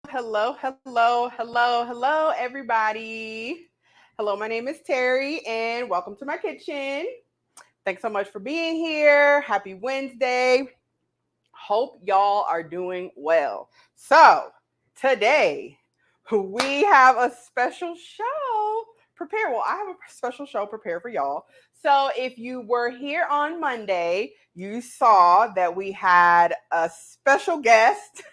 hello, everybody. Hello, my name is Terry, and welcome to my kitchen. Thanks so much for being here. Happy Wednesday. Hope y'all are doing well. So, today we have a special show prepared. Well, I have a special show prepared for y'all. So, if you were here on Monday, you saw that we had a special guest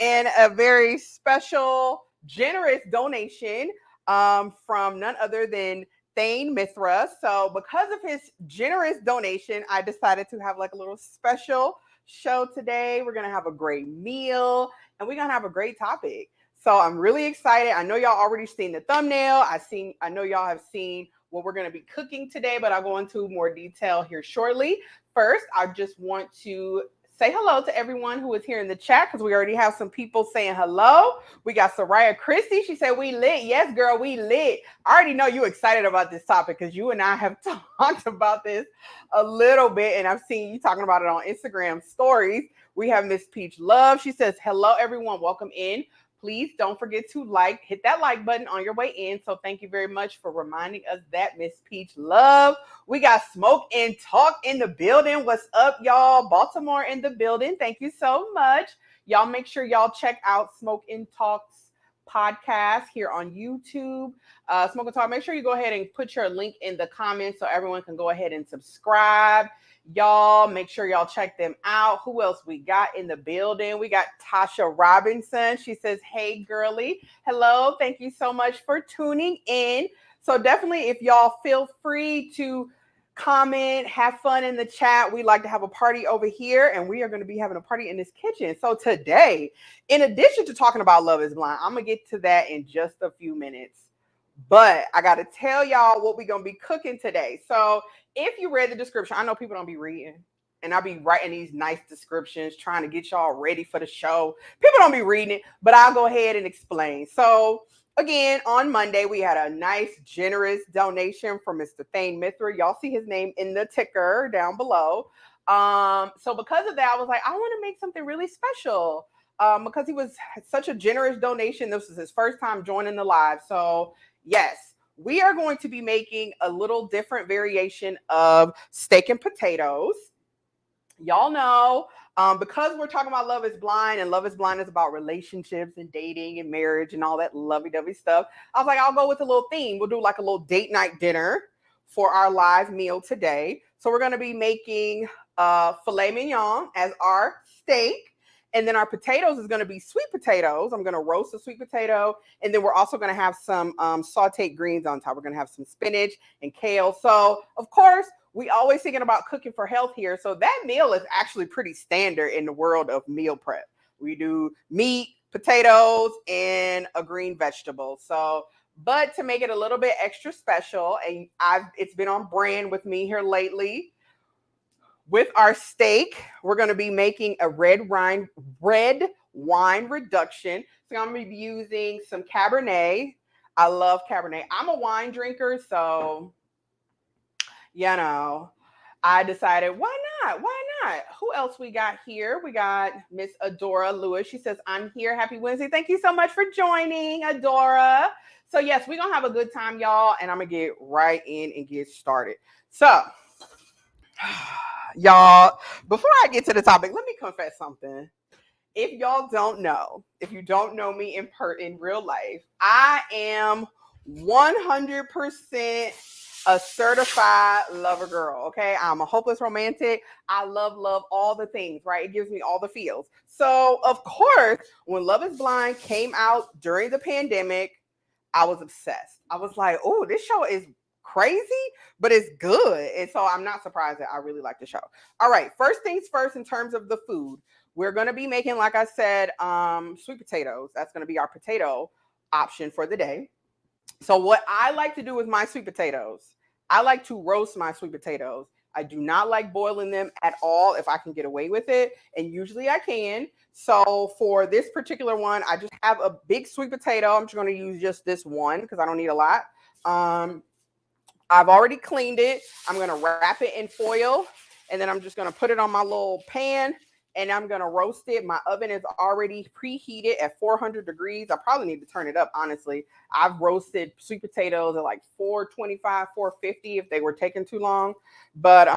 and a very special, generous donation from none other than Thane Mithra. So, because of his generous donation, I decided to have like a little special show today. We're gonna have a great meal and we're gonna have a great topic. So I'm really excited. I know y'all already seen the thumbnail. I know y'all have seen what we're gonna be cooking today, but I'll go into more detail here shortly. First, I just want to say hello to everyone who is here in the chat because we already have some people saying hello. We got Soraya Christie. She said we lit. Yes, girl, we lit. I already know you excited about this topic because you and I have talked about this a little bit, and I've seen you talking about it on Instagram stories. We have Miss Peach Love. She says, hello, everyone. Welcome in. Please don't forget to hit that like button on your way in. So thank you very much for reminding us that, Miss Peach Love. We got Smoke and Talk in the building. What's up, y'all? Baltimore in the building. Thank you so much. Y'all make sure y'all check out Smoke and Talk's podcast here on YouTube. Smoke and Talk, make sure you go ahead and put your link in the comments so everyone can go ahead and subscribe. Y'all make sure y'all check them out. Who else we got in the building? We got Tasha Robinson. She says, hey, girly. Hello. Thank you so much for tuning in. So definitely, if y'all feel free to comment, have fun in the chat. We like to have a party over here, and we are going to be having a party in this kitchen. So today, in addition to talking about Love is Blind, I'm going to get to that in just a few minutes. But I got to tell y'all what we're going to be cooking today. So if you read the description, I know people don't be reading, and I'll be writing these nice descriptions, trying to get y'all ready for the show. People don't be reading it, but I'll go ahead and explain. So again, on Monday, we had a nice, generous donation from Mr. Thane Mithra. Y'all see his name in the ticker down below. So because of that, I was like, I want to make something really special. Because he was such a generous donation. This was his first time joining the live. So yes, we are going to be making a little different variation of steak and potatoes. Y'all know, because we're talking about Love is Blind, and Love is Blind is about relationships and dating and marriage and all that lovey-dovey stuff. I was like, I'll go with a little theme. We'll do like a little date night dinner for our live meal today. So we're going to be making filet mignon as our steak. And then our potatoes is going to be sweet potatoes. I'm going to roast a sweet potato. And then we're also going to have some sauteed greens on top. We're going to have some spinach and kale. So, of course, we always thinking about cooking for health here. So that meal is actually pretty standard in the world of meal prep. We do meat, potatoes, and a green vegetable. So, but to make it a little bit extra special, and it's been on brand with me here lately. With our steak, we're going to be making a red wine reduction. So I'm going to be using some Cabernet. I love Cabernet. I'm a wine drinker, so I decided why not? Why not? Who else we got here? We got Miss Adora Lewis. She says, I'm here. Happy Wednesday. Thank you so much for joining, Adora. So yes, we're going to have a good time, y'all, and I'm going to get right in and get started. So y'all, before I get to the topic, let me confess something. If y'all don't know, if you don't know me in real life, I am 100% a certified lover girl. Okay, I'm a hopeless romantic. I love all the things, right? It gives me all the feels. So of course, when Love is Blind came out during the pandemic, I was obsessed. I was like, oh, this show is crazy, but it's good. And so I'm not surprised that I really like the show. All right, first things first, in terms of the food, we're going to be making, like I said, sweet potatoes. That's going to be our potato option for the day. So what I like to do with my sweet potatoes, I like to roast my sweet potatoes. I do not like boiling them at all if I can get away with it. And usually I can. So for this particular one, I just have a big sweet potato. I'm just going to use just this one because I don't need a lot. I've already cleaned it. I'm going to wrap it in foil, and then I'm just going to put it on my little pan and I'm going to roast it. My oven is already preheated at 400 degrees. I probably need to turn it up, honestly. I've roasted sweet potatoes at like 425, 450 if they were taking too long. But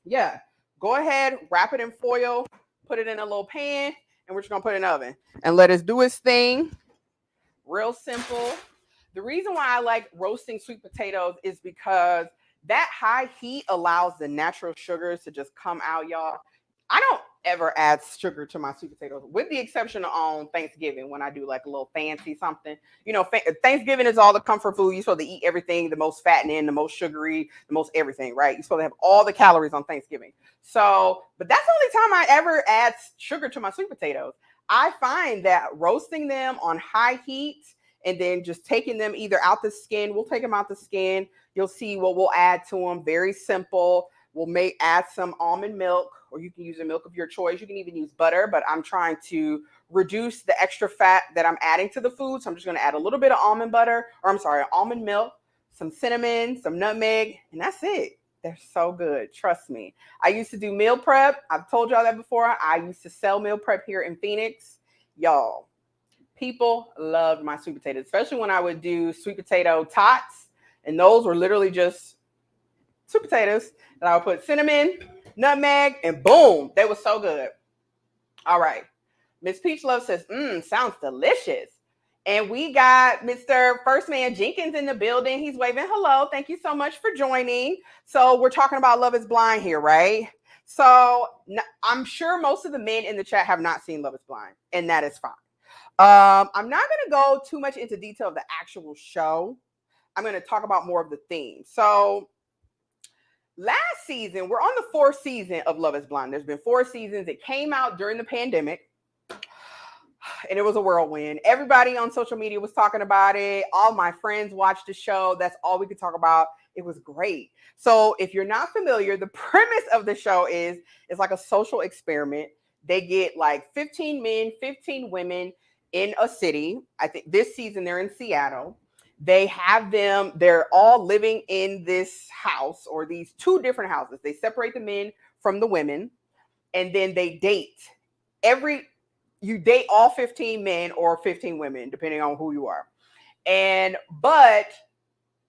yeah, go ahead, wrap it in foil, put it in a little pan, and we're just going to put it in the oven and let us do its thing. Real simple. The reason why I like roasting sweet potatoes is because that high heat allows the natural sugars to just come out, y'all. I don't ever add sugar to my sweet potatoes, with the exception of on Thanksgiving when I do like a little fancy something. You know, Thanksgiving is all the comfort food. You're supposed to eat everything, the most fattening, the most sugary, the most everything, right? You're supposed to have all the calories on Thanksgiving. So, but that's the only time I ever add sugar to my sweet potatoes. I find that roasting them on high heat and then just taking them either out the skin, we'll take them out the skin. You'll see what we'll add to them. Very simple. We'll add some almond milk, or you can use the milk of your choice. You can even use butter, but I'm trying to reduce the extra fat that I'm adding to the food. So I'm just going to add a little bit of almond butter, or I'm sorry, almond milk, some cinnamon, some nutmeg, and that's it. They're so good. Trust me. I used to do meal prep. I've told y'all that before. I used to sell meal prep here in Phoenix. Y'all, people loved my sweet potatoes, especially when I would do sweet potato tots. And those were literally just sweet potatoes. And I would put cinnamon, nutmeg, and boom, they were so good. All right. Miss Peach Love says, sounds delicious. And we got Mr. First Man Jenkins in the building. He's waving hello. Thank you so much for joining. So we're talking about Love is Blind here, right? So I'm sure most of the men in the chat have not seen Love is Blind, and that is fine. I'm not going to go too much into detail of the actual show. I'm going to talk about more of the theme. So last season, we're on the 4th season of Love is Blind. There's been 4 seasons. It came out during the pandemic. And it was a whirlwind. Everybody on social media was talking about it. All my friends watched the show. That's all we could talk about. It was great. So if you're not familiar, the premise of the show is it's like a social experiment. They get like 15 men, 15 women in a city. I think this season they're in Seattle. They have them, they're all living in this house, or these 2 different houses. They separate the men from the women, and then they date. You date all 15 men or 15 women, depending on who you are. But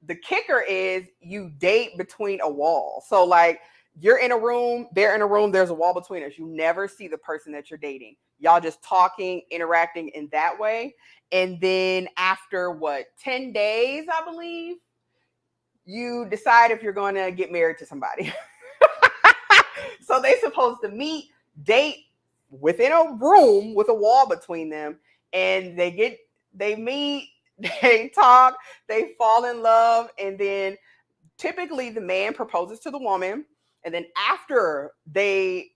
the kicker is you date between a wall. So like you're in a room, they're in a room, there's a wall between us. You never see the person that you're dating. Y'all just talking, interacting in that way. And then after 10 days, I believe, you decide if you're going to get married to somebody. So they're supposed to meet, date within a room with a wall between them, and they meet, they talk, they fall in love, and then typically the man proposes to the woman, and then after they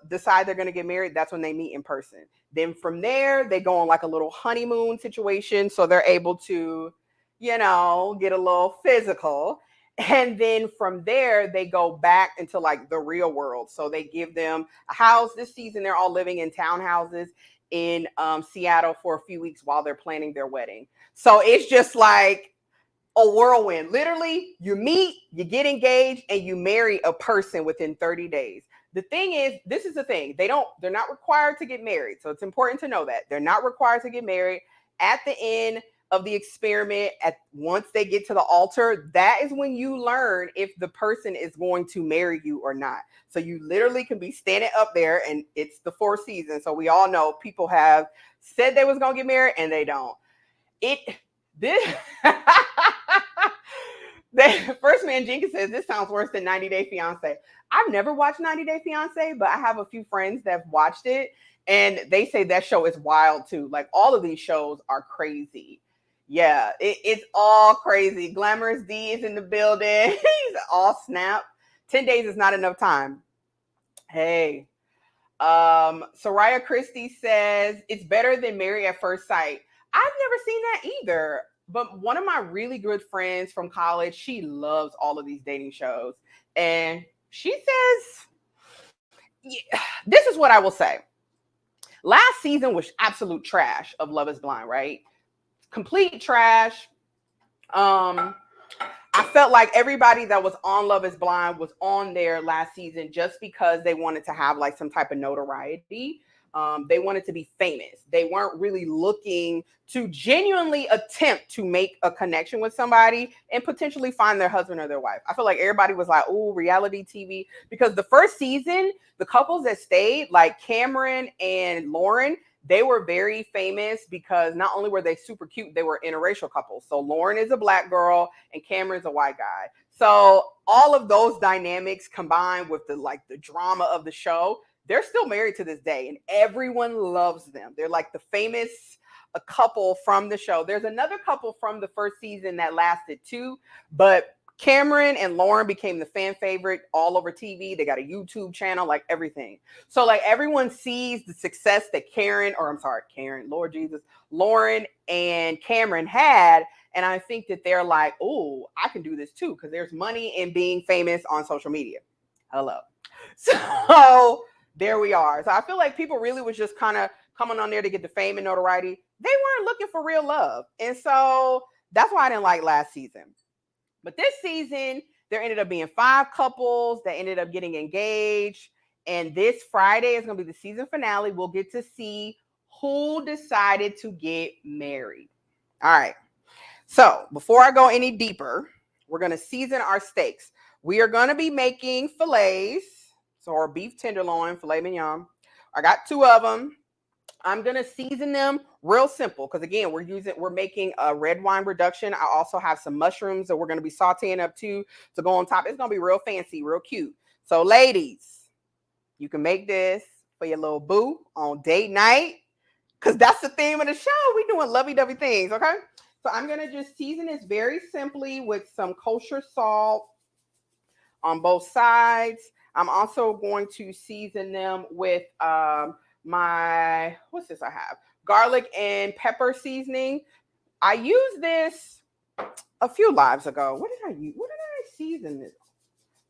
decide they're going to get married, that's when they meet in person. Then from there, they go on like a little honeymoon situation, so they're able to, get a little physical. And then from there, they go back into like the real world. So they give them a house. This season, they're all living in townhouses in Seattle for a few weeks while they're planning their wedding. So it's just like a whirlwind. Literally, you meet, you get engaged, and you marry a person within 30 days. The thing is, this is the thing. They're not required to get married. So it's important to know that. They're not required to get married. At the end of the experiment, once they get to the altar, that is when you learn if the person is going to marry you or not. So you literally can be standing up there, and it's the 4th season. So we all know people have said they was going to get married and they don't. The First Man Jenkins says, this sounds worse than 90 Day Fiance. I've never watched 90 Day Fiance, but I have a few friends that have watched it, and they say that show is wild too. Like all of these shows are crazy. Yeah, it's all crazy. Glamorous D is in the building. He's all snap. 10 days is not enough time. Hey. Soraya Christie says, it's better than Married at First Sight. I've never seen that either. But one of my really good friends from college, she loves all of these dating shows. And she says, yeah, this is what I will say. Last season was absolute trash of Love is Blind, right? Complete trash. I felt like everybody that was on Love is Blind was on there last season just because they wanted to have like some type of notoriety. They wanted to be famous. They weren't really looking to genuinely attempt to make a connection with somebody and potentially find their husband or their wife. I feel like everybody was like, "Oh, reality TV," because the first season, the couples that stayed, like Cameron and Lauren, they were very famous because not only were they super cute, they were interracial couples. So Lauren is a black girl and Cameron's a white guy. So all of those dynamics combined with the drama of the show, they're still married to this day and everyone loves them. They're like the famous a couple from the show. There's another couple from the first season that lasted too, but Cameron and Lauren became the fan favorite all over TV. They got a YouTube channel, like everything. So like everyone sees the success that Lord Jesus, Lauren and Cameron had. And I think that they're like, oh, I can do this too. Because there's money in being famous on social media. Hello. So there we are. So I feel like people really was just kind of coming on there to get the fame and notoriety. They weren't looking for real love. And so that's why I didn't like last season. But this season, there ended up being 5 couples that ended up getting engaged. And this Friday is going to be the season finale. We'll get to see who decided to get married. All right. So before I go any deeper, we're going to season our steaks. We are going to be making fillets. So our beef tenderloin, filet mignon. I got 2 of them. I'm going to season them real simple because, again, we're making a red wine reduction. I also have some mushrooms that we're going to be sauteing up too to go on top. It's going to be real fancy, real cute. So, ladies, you can make this for your little boo on date night because that's the theme of the show. We're doing lovey-dovey things, okay? So I'm going to just season this very simply with some kosher salt on both sides. I'm also going to season them with what's this I have? Garlic and pepper seasoning. I used this a few lives ago. What did I season this?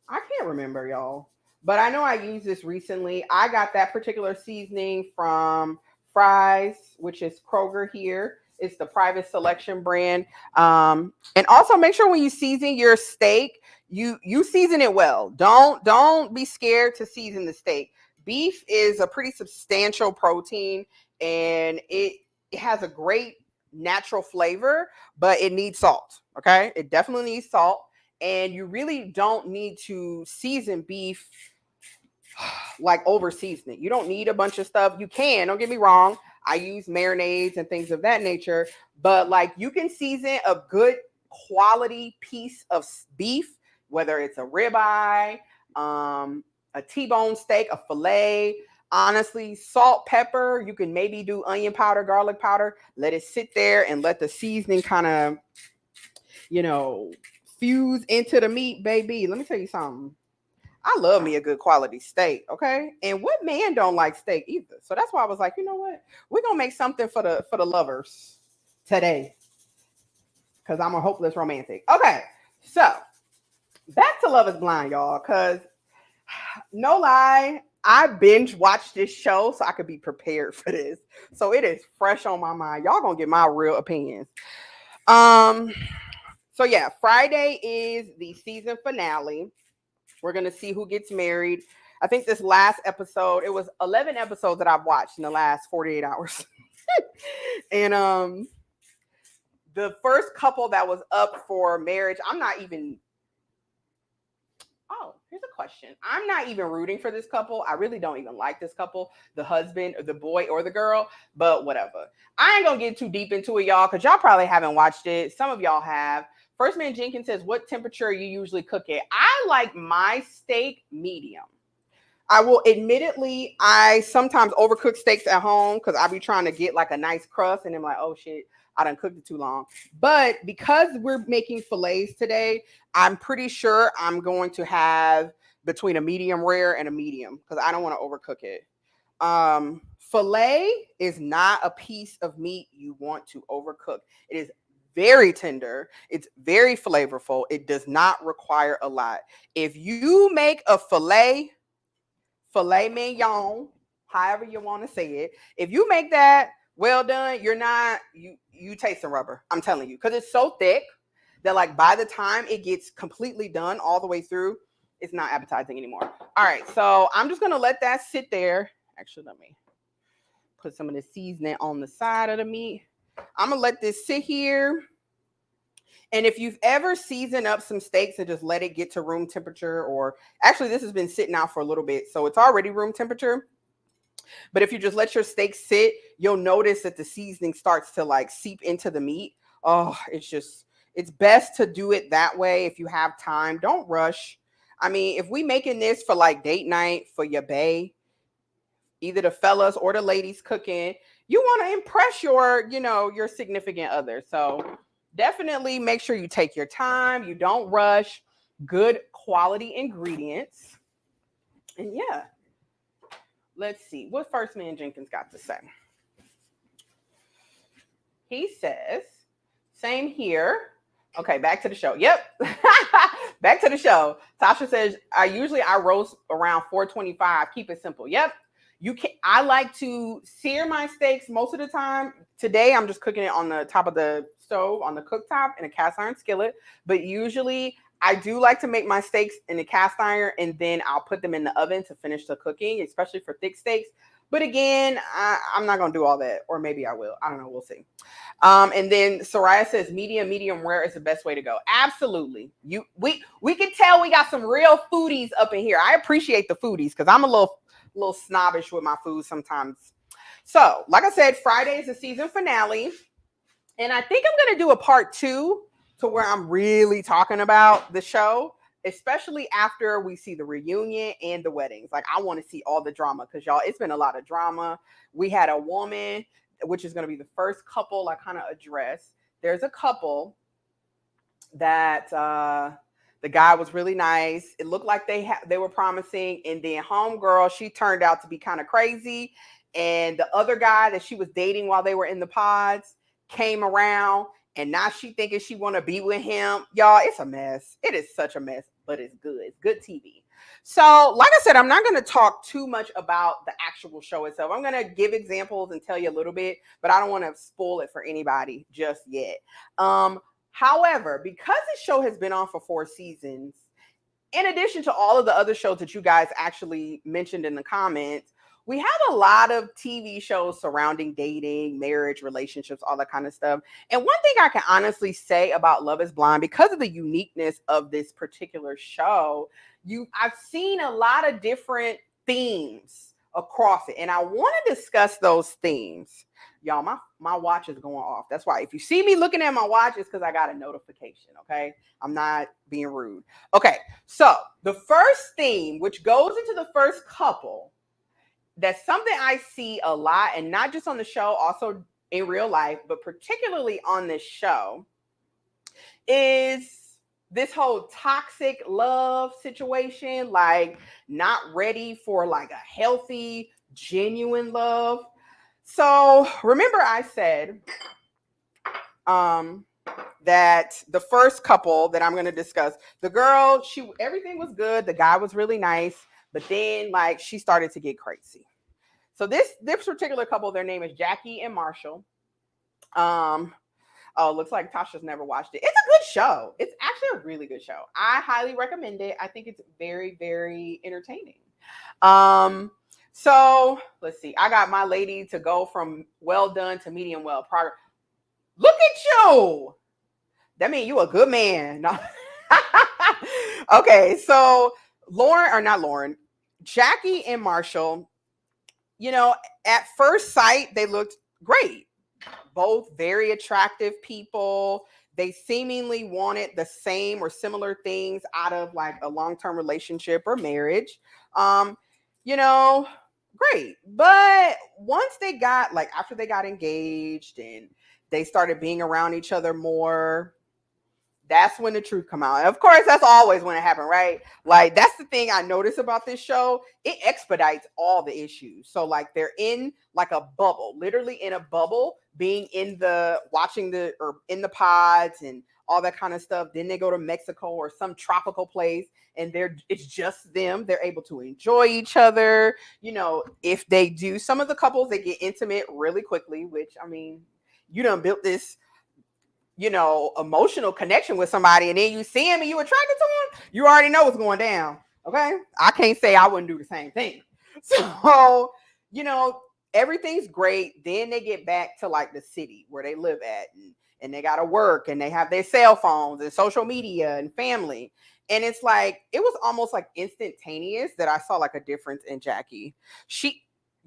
I can't remember, y'all. But I know I used this recently. I got that particular seasoning from Fry's, which is Kroger here. It's the Private Selection brand. And also make sure when you season your steak, you season it well. Don't be scared to season the steak. Beef is a pretty substantial protein and it has a great natural flavor, but it needs salt. Okay. It definitely needs salt. And you really don't need to season beef like over season it. You don't need a bunch of stuff. You can, don't get me wrong. I use marinades and things of that nature, but like you can season a good quality piece of beef, whether it's a ribeye, a T-bone steak, a filet. Honestly, salt, pepper. You can maybe do onion powder, garlic powder. Let it sit there and let the seasoning kind of, fuse into the meat, baby. Let me tell you something. I love me a good quality steak, okay? And what man don't like steak either? So that's why I was like, you know what? We're gonna make something for the lovers today. Because I'm a hopeless romantic. Okay, so back to Love is Blind, y'all. Because no lie, I binge watched this show so I could be prepared for this. So it is fresh on my mind. Y'all gonna get my real opinions. So yeah, Friday is the season finale. We're going to see who gets married. I think this last episode, it was 11 episodes that I've watched in the last 48 hours. And the first couple that was up for marriage, here's a question. I'm not even rooting for this couple. I really don't even like this couple, the husband or the boy or the girl, but whatever. I ain't going to get too deep into it, y'all, because y'all probably haven't watched it. Some of y'all have. First Man Jenkins says, what temperature you usually cook it? I like my steak medium. I will admittedly, I sometimes overcook steaks at home because I be trying to get like a nice crust and I'm like, oh shit, I done cooked it too long. But because we're making fillets today, I'm pretty sure I'm going to have between a medium rare and a medium because I don't want to overcook it. Filet is not a piece of meat you want to overcook. It is very tender. It's very flavorful. It does not require a lot. If you make a filet mignon, however you want to say it, if you make that well done, you taste the rubber. I'm telling you, because it's so thick that like by the time it gets completely done all the way through, it's not appetizing anymore. All right, so I'm just gonna let that sit there. Actually, let me put some of the seasoning on the side of the meat. I'm gonna let this sit here. And if you've ever seasoned up some steaks and just let it get to room temperature, or actually this has been sitting out for a little bit, so it's already room temperature. But if you just let your steak sit, you'll notice that the seasoning starts to like seep into the meat. Oh, it's best to do it that way if you have time. Don't rush. I mean, if we making this for like date night for your bae, either the fellas or the ladies cooking, you want to impress your significant other. So definitely make sure you take your time. You don't rush. Good quality ingredients. And yeah, let's see what First Man Jenkins got to say. He says, same here. Okay, back to the show. Yep. Back to the show. Tasha says, I roast around 425. Keep it simple. Yep. I like to sear my steaks most of the time. Today, I'm just cooking it on the top of the stove, on the cooktop in a cast iron skillet. But usually, I do like to make my steaks in the cast iron, and then I'll put them in the oven to finish the cooking, especially for thick steaks. But again, I'm not going to do all that, or maybe I will. I don't know. We'll see. And then Soraya says medium rare is the best way to go. Absolutely. We can tell we got some real foodies up in here. I appreciate the foodies because I'm a little snobbish with my food sometimes. So, like I said, Friday is the season finale. And I think I'm going to do a part 2 to where I'm really talking about the show, especially after we see the reunion and the weddings. Like, I want to see all the drama because, y'all, it's been a lot of drama. We had a woman, which is going to be the first couple I kind of address. There's a couple that the guy was really nice. It looked like they were promising. And then homegirl, she turned out to be kind of crazy. And the other guy that she was dating while they were in the pods came around. And now she thinking she want to be with him. Y'all, it's a mess. It is such a mess, but it's good. It's good TV. So, like I said, I'm not going to talk too much about the actual show itself. I'm going to give examples and tell you a little bit, but I don't want to spoil it for anybody just yet. However, because this show has been on for 4 seasons, in addition to all of the other shows that you guys actually mentioned in the comments, we have a lot of TV shows surrounding dating, marriage, relationships, all that kind of stuff. And one thing I can honestly say about Love is Blind, because of the uniqueness of this particular show, I've seen a lot of different themes across it. And I want to discuss those themes. Y'all, my watch is going off. That's why if you see me looking at my watch, it's because I got a notification, okay? I'm not being rude. Okay, so the first theme, which goes into the first couple, that's something I see a lot, and not just on the show, also in real life, but particularly on this show, is this whole toxic love situation, like not ready for like a healthy, genuine love. So remember I said that the first couple that I'm going to discuss, the girl, everything was good. The guy was really nice. But then, like, she started to get crazy. So this particular couple, their name is Jackie and Marshall. Looks like Tasha's never watched it. It's a good show. It's actually a really good show. I highly recommend it. I think it's very, very entertaining. So let's see. I got my lady to go from well done to medium well progress. Look at you. That means you a good man. No. Okay, so Jackie and Marshall, at first sight, they looked great. Both very attractive people. They seemingly wanted the same or similar things out of like a long-term relationship or marriage. Great. But once they got, like, after they got engaged and they started being around each other more, that's when the truth come out. And of course, that's always when it happened, right? Like, that's the thing I notice about this show. It expedites all the issues. So, like, they're in like a bubble, literally in a bubble, being in the pods and all that kind of stuff. Then they go to Mexico or some tropical place, and it's just them. They're able to enjoy each other. If they do, some of the couples, they get intimate really quickly, which, I mean, you done built this emotional connection with somebody, and then you see him and you attracted to him, you already know what's going down. Okay. I can't say I wouldn't do the same thing. So, everything's great. Then they get back to like the city where they live at, and they got to work, and they have their cell phones and social media and family. And it's like, it was almost like instantaneous that I saw like a difference in Jackie.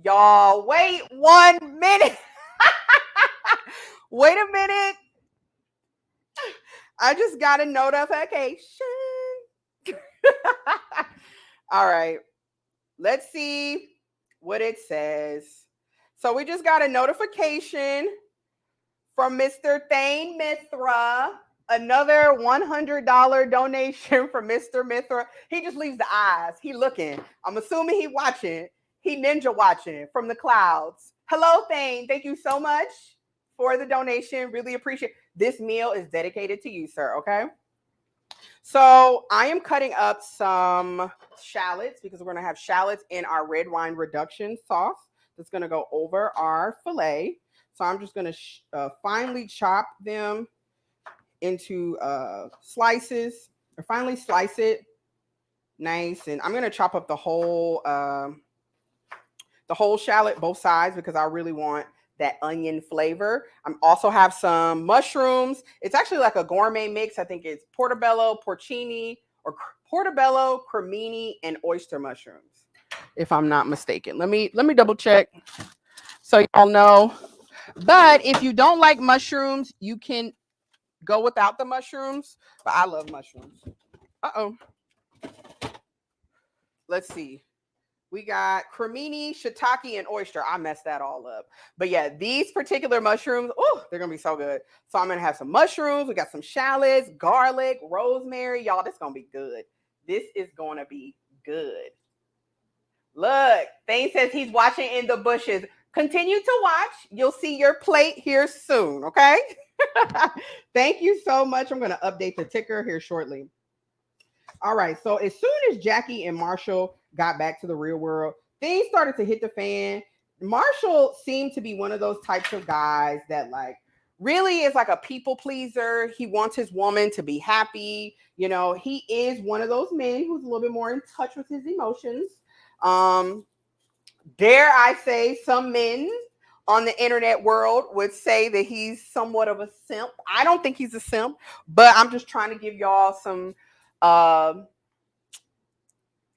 Y'all, wait 1 minute. Wait a minute. I just got a notification. All right. Let's see what it says. So we just got a notification from Mr. Thane Mithra. Another $100 donation from Mr. Mithra. He just leaves the eyes. He looking. I'm assuming he watching. He ninja watching from the clouds. Hello, Thane. Thank you so much for the donation. Really appreciate it. This meal is dedicated to you, sir. Okay. So I am cutting up some shallots because we're going to have shallots in our red wine reduction sauce that's going to go over our filet. So I'm just going to finely chop them into slices, or finely slice it nice. And I'm going to chop up the whole shallot, both sides, because I really want that onion flavor. I also have some mushrooms. It's actually like a gourmet mix. I think it's portobello, porcini, or portobello, cremini, and oyster mushrooms, if I'm not mistaken. Let me double check so y'all know. But if you don't like mushrooms, you can go without the mushrooms. But I love mushrooms. Let's see. We got cremini, shiitake, and oyster. I messed that all up. But yeah, these particular mushrooms, they're going to be so good. So I'm going to have some mushrooms. We got some shallots, garlic, rosemary. Y'all, this is going to be good. This is going to be good. Look, Thane says he's watching in the bushes. Continue to watch. You'll see your plate here soon, okay? Thank you so much. I'm going to update the ticker here shortly. All right, so as soon as Jackie and Marshall got back to the real world, things started to hit the fan. Marshall seemed to be one of those types of guys that like really is like a people pleaser. He wants his woman to be happy. He is one of those men who's a little bit more in touch with his emotions. Dare I say, some men on the internet world would say that he's somewhat of a simp. I don't think he's a simp, but I'm just trying to give y'all some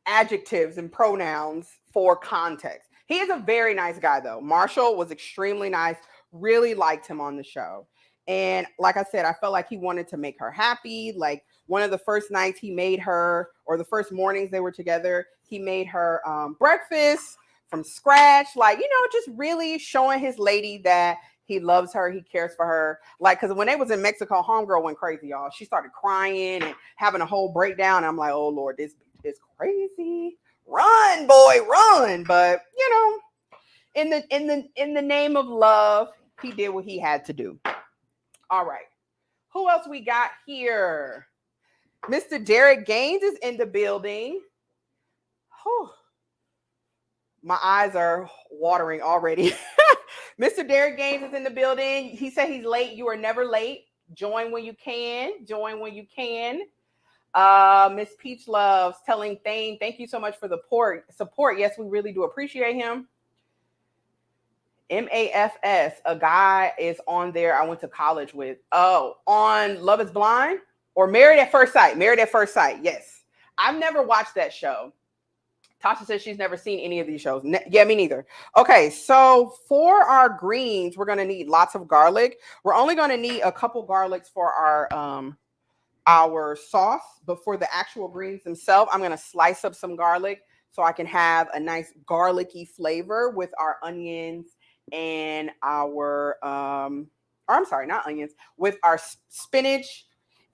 adjectives and pronouns for context. He is a very nice guy, though. Marshall was extremely nice. Really liked him on the show. And like I said, I felt like he wanted to make her happy. Like one of the first nights he made her, or the first mornings they were together, he made her breakfast from scratch. Like, just really showing his lady that he loves her. He cares for her. Like, because when they was in Mexico, homegirl went crazy, y'all. She started crying and having a whole breakdown. I'm like, oh, Lord, this is crazy. Run, boy, run. But, in the name of love, he did what he had to do. All right. Who else we got here? Mr. Derek Gaines is in the building. Whew. My eyes are watering already. Mr. Derek Gaines is in the building. He said he's late. You are never late. Join when you can. Join when you can. Miss Peach Loves telling Thane, thank you so much for the support. Yes, we really do appreciate him. MAFS, a guy is on there I went to college with. Oh, on Love is Blind or Married at First Sight. Married at First Sight, yes. I've never watched that show. Tasha says she's never seen any of these shows. Yeah, me neither. Okay, so for our greens, we're going to need lots of garlic. We're only going to need a couple garlics for our sauce, but for the actual greens themselves, I'm going to slice up some garlic so I can have a nice garlicky flavor with our onions and our, not onions, with our spinach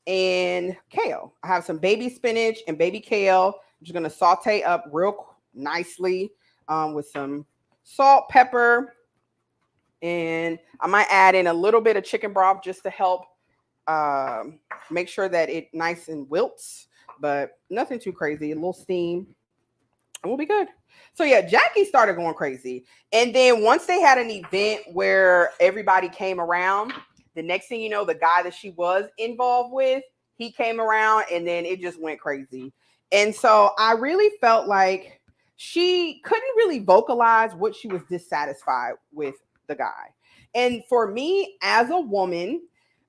and kale. I have some baby spinach and baby kale. I'm just going to saute up real nicely with some salt, pepper, and I might add in a little bit of chicken broth just to help make sure that it nice and wilts, but nothing too crazy. A little steam, and we'll be good. So yeah, Jackie started going crazy. And then once they had an event where everybody came around, the next thing you know, the guy that she was involved with, he came around, and then it just went crazy. And so I really felt like she couldn't really vocalize what she was dissatisfied with the guy. And for me as a woman,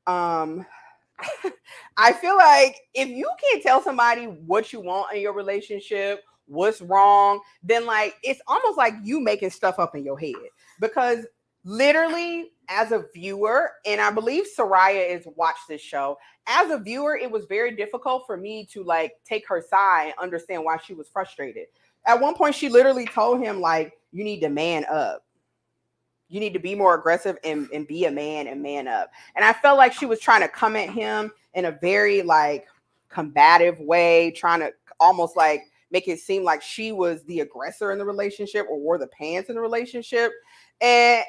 I feel like if you can't tell somebody what you want in your relationship, what's wrong, then like it's almost like you making stuff up in your head. Because literally, as a viewer, and I believe Soraya is watched this show, as a viewer, it was very difficult for me to like take her side and understand why she was frustrated. At one point, she literally told him, like, you need to man up. You need to be more aggressive and be a man and man up. And I felt like she was trying to come at him in a very like combative way, trying to almost like make it seem like she was the aggressor in the relationship or wore the pants in the relationship. And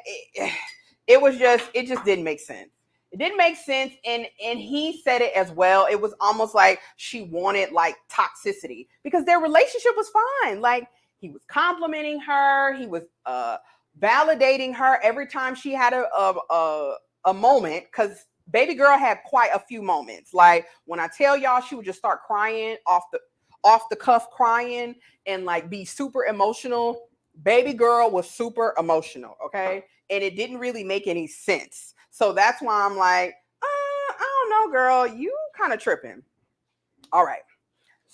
it just didn't make sense. It didn't make sense. And he said it as well. It was almost like she wanted like toxicity because their relationship was fine. Like he was complimenting her. He was validating her every time she had a moment, because baby girl had quite a few moments. Like when I tell y'all, she would just start crying off the cuff, crying and like be super emotional. Baby girl was super emotional, okay? And it didn't really make any sense. So that's why I'm like, I don't know, girl, you kind of tripping. All right.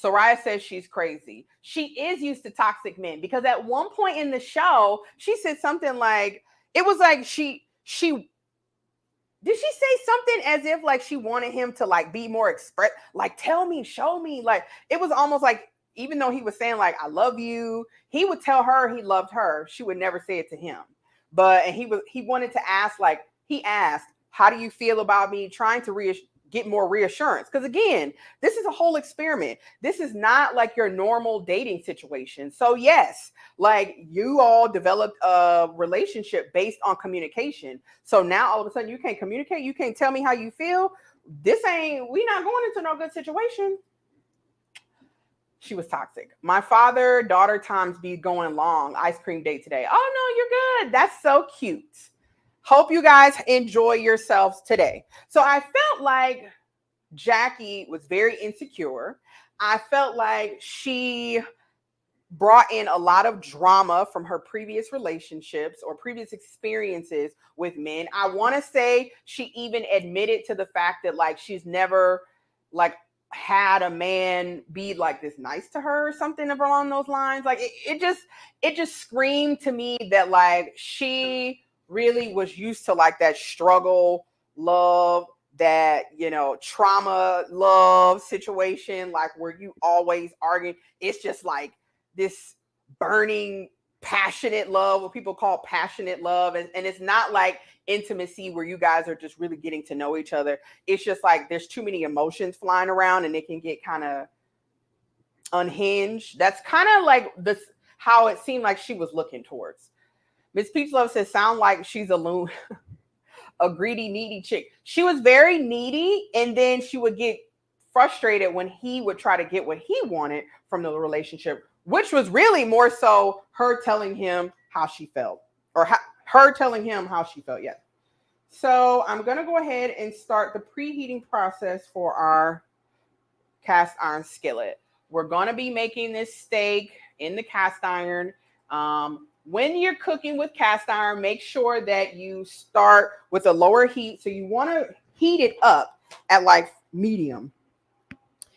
Soraya says she's crazy. She is used to toxic men because at one point in the show, she said something like, it was like she did she say something as if like she wanted him to like be more express, like tell me, show me. Like it was almost like even though he was saying like I love you, he would tell her he loved her. She would never say it to him. But and he wanted to ask, like he asked, how do you feel about me, trying to get more reassurance? Because again, this is a whole experiment. This is not like your normal dating situation. So yes, like you all developed a relationship based on communication. So now all of a sudden you can't communicate. You can't tell me how you feel. We not going into no good situation. She was toxic. My father-daughter times be going long. Ice cream date today. Oh no, you're good. That's so cute. Hope you guys enjoy yourselves today. So I felt like Jackie was very insecure. I felt like she brought in a lot of drama from her previous relationships or previous experiences with men. I want to say she even admitted to the fact that like she's never like had a man be like this nice to her or something along those lines. Like it just screamed to me that like she really was used to like that struggle love, that trauma love situation, like where you always arguing. It's just like this burning passionate love, what people call passionate love, and it's not like intimacy where you guys are just really getting to know each other. It's just like there's too many emotions flying around and it can get kind of unhinged. That's kind of like this how it seemed like she was looking towards. Miss Peach Love says sound like she's a loon. A greedy, needy chick. She was very needy, and then she would get frustrated when he would try to get what he wanted from the relationship, which was really more so her telling him how she felt, or her telling him how she felt. Yes. So I'm going to go ahead and start the preheating process for our cast iron skillet. We're going to be making this steak in the cast iron. When you're cooking with cast iron, make sure that you start with a lower heat. So you want to heat it up at like medium.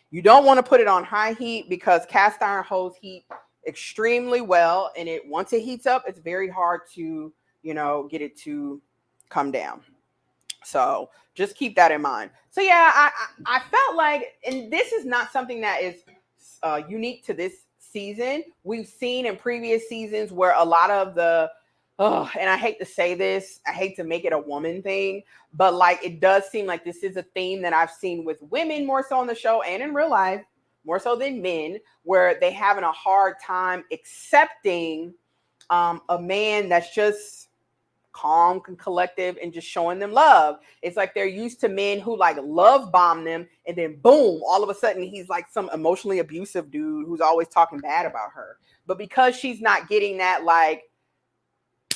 You don't want to put it on high heat because cast iron holds heat extremely well. And once it heats up, it's very hard to, get it to come down. So just keep that in mind. So yeah, I felt like, and this is not something that is unique to this season. We've seen in previous seasons where a lot of and I hate to say this, I hate to make it a woman thing, but like it does seem like this is a theme that I've seen with women more so on the show and in real life, more so than men, where they having a hard time accepting a man that's just calm and collective and just showing them love. It's like they're used to men who like love bomb them, and then boom, all of a sudden he's like some emotionally abusive dude who's always talking bad about her. But because she's not getting that like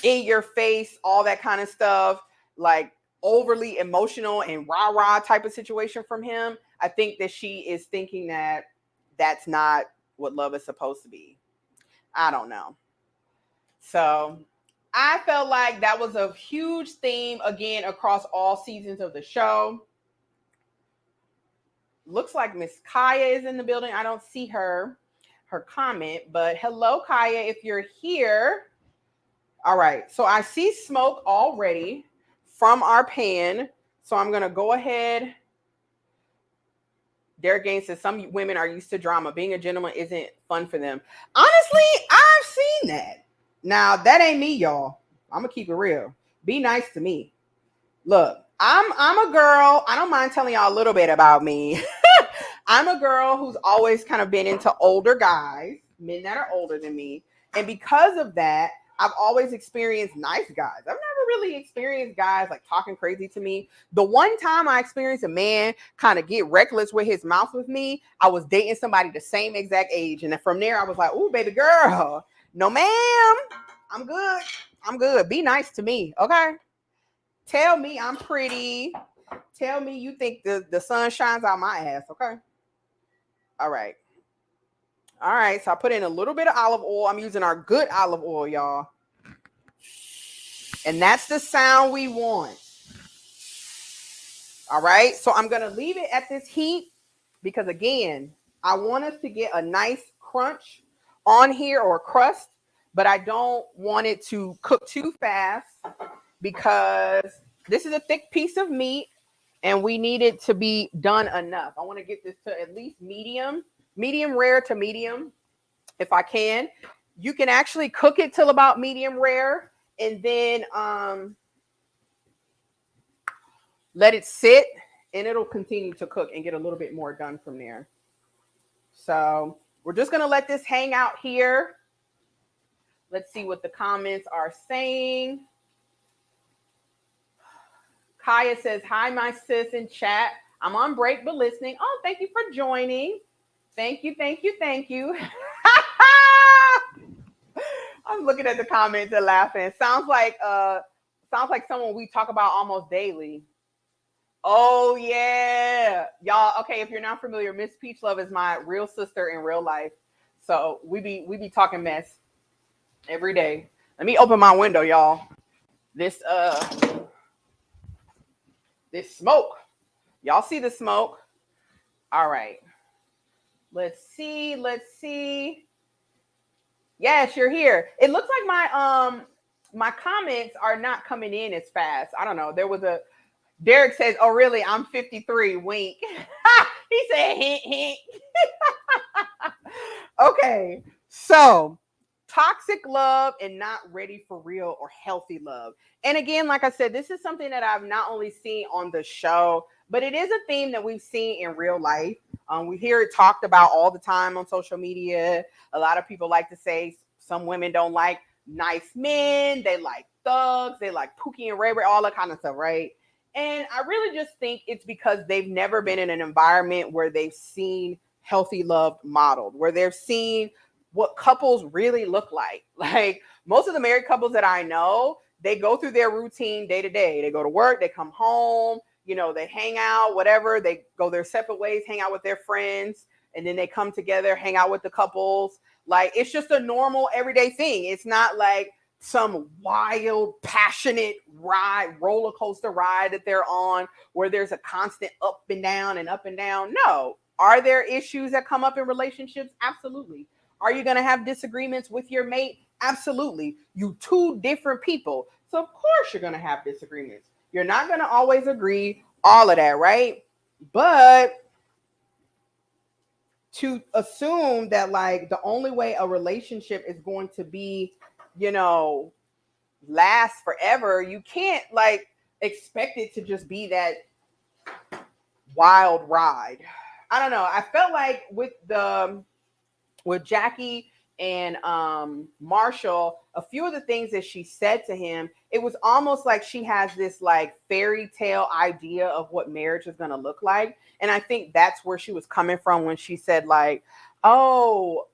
in your face, all that kind of stuff, like overly emotional and rah-rah type of situation from him. I think that she is thinking that that's not what love is supposed to be. I don't know. So I felt like that was a huge theme again across all seasons of the show. Looks like Miss Kaya is in the building. I don't see her comment, but hello, Kaya, if you're here. All right, so I see smoke already from our pan. So I'm gonna go ahead. Derek Gaines says some women are used to drama. Being a gentleman isn't fun for them. Honestly, I've seen that. Now that ain't me, y'all. I'm gonna keep it real. Be nice to me. Look, I'm a girl. I don't mind telling y'all a little bit about me. I'm a girl who's always kind of been into older guys, men that are older than me. And because of that, I've always experienced nice guys. I've never really experienced guys like talking crazy to me. The one time I experienced a man kind of get reckless with his mouth with me, I was dating somebody the same exact age. And then from there, I was like, "Ooh, baby girl, no, ma'am, I'm good. I'm good. Be nice to me, okay? Tell me I'm pretty. Tell me you think the sun shines out my ass, okay?" All right. All right, so I put in a little bit of olive oil. I'm using our good olive oil, y'all. And that's the sound we want. All right, so I'm going to leave it at this heat because, again, I want us to get a nice crunch on here or crust, but I don't want it to cook too fast because this is a thick piece of meat and we need it to be done enough. I want to get this to at least medium rare to medium if I can. You can actually cook it till about medium rare and then let it sit and it'll continue to cook and get a little bit more done from there. So we're just going to let this hang out here. Let's see what the comments are saying. Kaya says, "Hi, my sis in chat. I'm on break, but listening." Oh, thank you for joining. Thank you, thank you, thank you. I'm looking at the comments and laughing. Sounds like someone we talk about almost daily. Oh yeah, y'all. Okay, if you're not familiar, Miss Peach Love is my real sister in real life. So we be talking mess every day. Let me open my window, y'all. This smoke. Y'all see the smoke? All right. Let's see. Yes, you're here. It looks like my comments are not coming in as fast. I don't know. There was a Derek says, "Oh, really? I'm 53. Wink." He said, "Hint, hint." Okay, so toxic love and not ready for real or healthy love. And again, like I said, this is something that I've not only seen on the show, but it is a theme that we've seen in real life. We hear it talked about all the time on social media. A lot of people like to say some women don't like nice men. They like thugs. They like Pookie and Ray Ray, all that kind of stuff, right? And I really just think it's because they've never been in an environment where they've seen healthy love modeled, where they've seen what couples really look like. Like most of the married couples that I know, they go through their routine day to day. They go to work, they come home, they hang out, whatever. They go their separate ways, hang out with their friends, and then they come together, hang out with the couples. Like it's just a normal everyday thing. It's not like some wild, passionate ride, roller coaster ride that they're on where there's a constant up and down and up and down. No. Are there issues that come up in relationships? Absolutely. Are you going to have disagreements with your mate? Absolutely. You two different people. So of course you're going to have disagreements. You're not going to always agree, all of that, right? But to assume that like the only way a relationship is going to be, last forever, you can't like expect it to just be that wild ride. I don't know. I felt like with Jackie and Marshall, a few of the things that she said to him, it was almost like she has this like fairy tale idea of what marriage is going to look like. And I think that's where she was coming from when she said like, "Oh,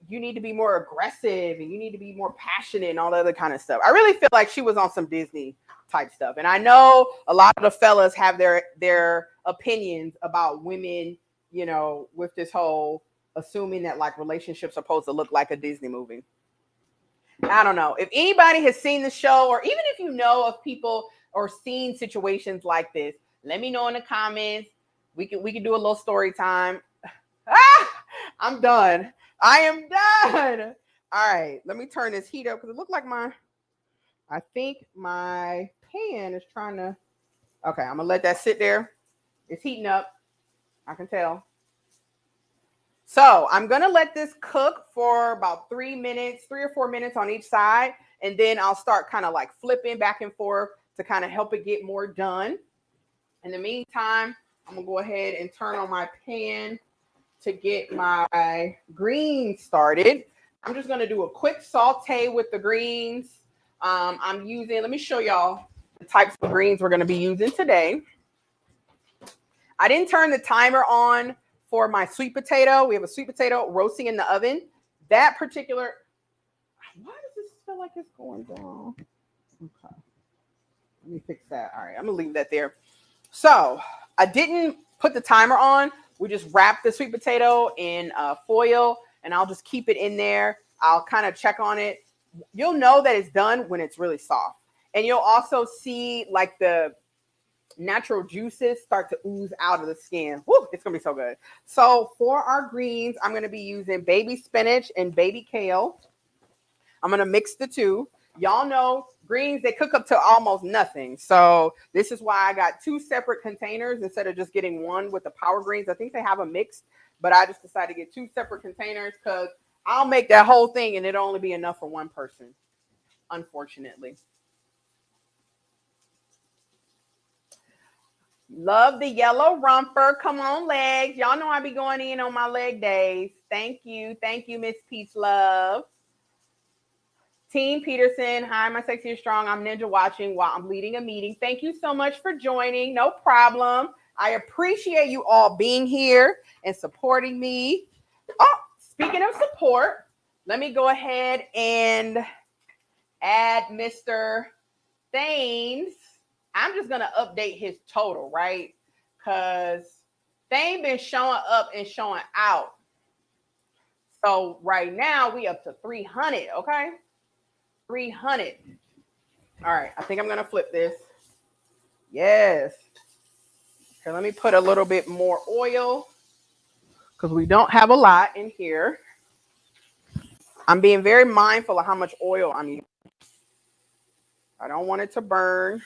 you need to be more aggressive and you need to be more passionate and all the other kind of stuff. I really feel like she was on some Disney type stuff. And I know a lot of the fellas have their opinions about women, you know, with this whole assuming that like relationships are supposed to look like a Disney movie. I don't know. If anybody has seen the show, or even if you know of people or seen situations like this, let me know in the comments. We can do a little story time. Ah, I'm done. I am done. All right, let me turn this heat up because it looked like I think my pan is trying to, okay, I'm gonna let that sit there. It's heating up. I can tell. So I'm gonna let this cook for about 3 minutes, 3 or 4 minutes on each side. And then I'll start kind of like flipping back and forth to kind of help it get more done. In the meantime, I'm gonna go ahead and turn on my pan to get my greens started. I'm just gonna do a quick saute with the greens. I'm using, let me show y'all the types of greens we're gonna be using today. I didn't turn the timer on for my sweet potato. We have a sweet potato roasting in the oven. That particular, why does this feel like it's going down? Okay, let me fix that. All right, I'm gonna leave that there. So I didn't put the timer on. We just wrap the sweet potato in foil, and I'll just keep it in there. I'll kind of check on it. You'll know that it's done when it's really soft. And you'll also see like the natural juices start to ooze out of the skin. Woo, it's going to be so good. So for our greens, I'm going to be using baby spinach and baby kale. I'm going to mix the two. Y'all know greens, they cook up to almost nothing. So this is why I got 2 separate containers instead of just getting one with the power greens. I think they have them mixed, but I just decided to get 2 separate containers because I'll make that whole thing and it'll only be enough for one person, unfortunately. Love the yellow romper. Come on, legs. Y'all know I be going in on my leg days. Thank you. Thank you, Miss Peach Love. Team Peterson, hi, my sexy is strong. I'm ninja watching while I'm leading a meeting. Thank you so much for joining. No problem. I appreciate you all being here and supporting me. Oh, speaking of support, let me go ahead and add Mr. Thames. I'm just going to update his total, right? Because Thane been showing up and showing out. So right now we up to 300, okay? 300. All right, I think I'm gonna flip this. Yes. Here, let me put a little bit more oil because we don't have a lot in here. I'm being very mindful of how much oil I'm using. I don't want it to burn.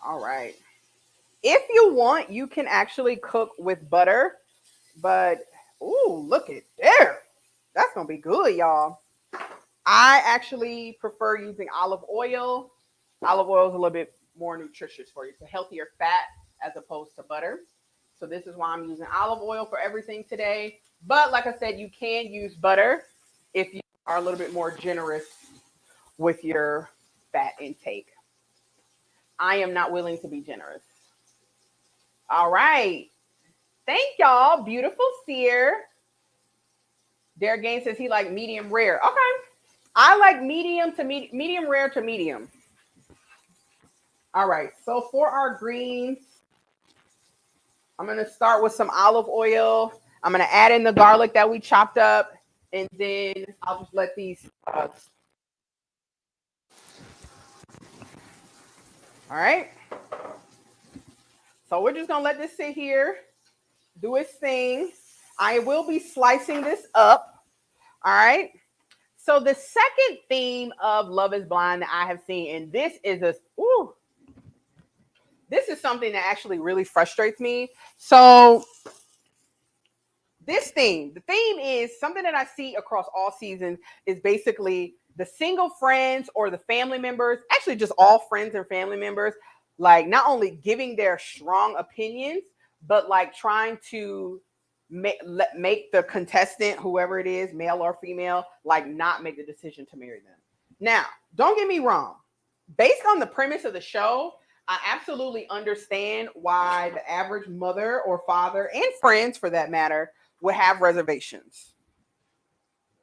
All right. If you want, you can actually cook with butter, but ooh, look at there. That's gonna be good, y'all. I actually prefer using olive oil. Olive oil is a little bit more nutritious for you. It's a healthier fat as opposed to butter. So this is why I'm using olive oil for everything today. But like I said, you can use butter if you are a little bit more generous with your fat intake. I am not willing to be generous. All right. Thank y'all. Beautiful sear. Derek Gaines says he like medium rare. Okay. I like medium rare to medium. All right, so for our greens, I'm going to start with some olive oil. I'm going to add in the garlic that we chopped up, and then I'll just let these. All right. So we're just going to let this sit here, do its thing. I will be slicing this up. All right. So the second theme of Love is Blind that I have seen, and this is this is something that actually really frustrates me. So this theme, the theme is something that I see across all seasons is basically the single friends or the family members, actually just all friends and family members, like not only giving their strong opinions, but like trying to make the contestant, whoever it is, male or female, like not make the decision to marry them. Now, don't get me wrong. Based on the premise of the show, I absolutely understand why the average mother or father, and friends for that matter, would have reservations.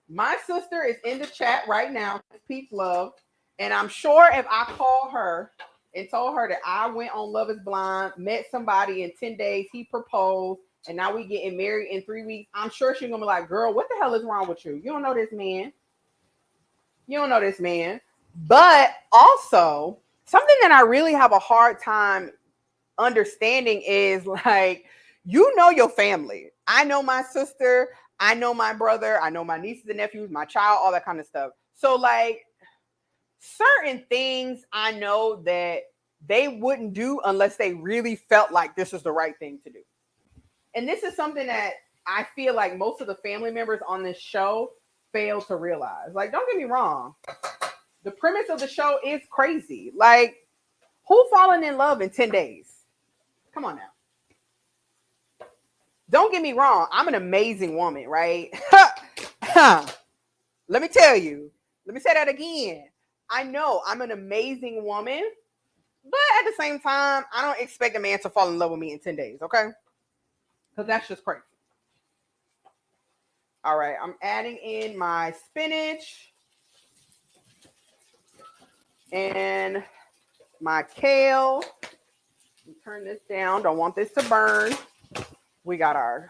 My sister is in the chat right now, Peach Love, and I'm sure if I call her and told her that I went on Love is Blind, met somebody in 10 days, he proposed, and now we getting married in 3 weeks, I'm sure she's gonna be like, girl, what the hell is wrong with you? You don't know this man. You don't know this man. But also, something that I really have a hard time understanding is like, you know your family. I know my sister, I know my brother, I know my nieces and nephews, my child, all that kind of stuff. So like certain things I know that they wouldn't do unless they really felt like this is the right thing to do. And this is something that I feel like most of the family members on this show fail to realize. Like, don't get me wrong. The premise of the show is crazy. Like, who falling in love in 10 days? Come on now. Don't get me wrong. I'm an amazing woman, right? Let me tell you. Let me say that again. I know I'm an amazing woman, but at the same time, I don't expect a man to fall in love with me in 10 days, okay? Because that's just crazy. All right, I'm adding in my spinach and my kale. Turn this down. Don't want this to burn. We got our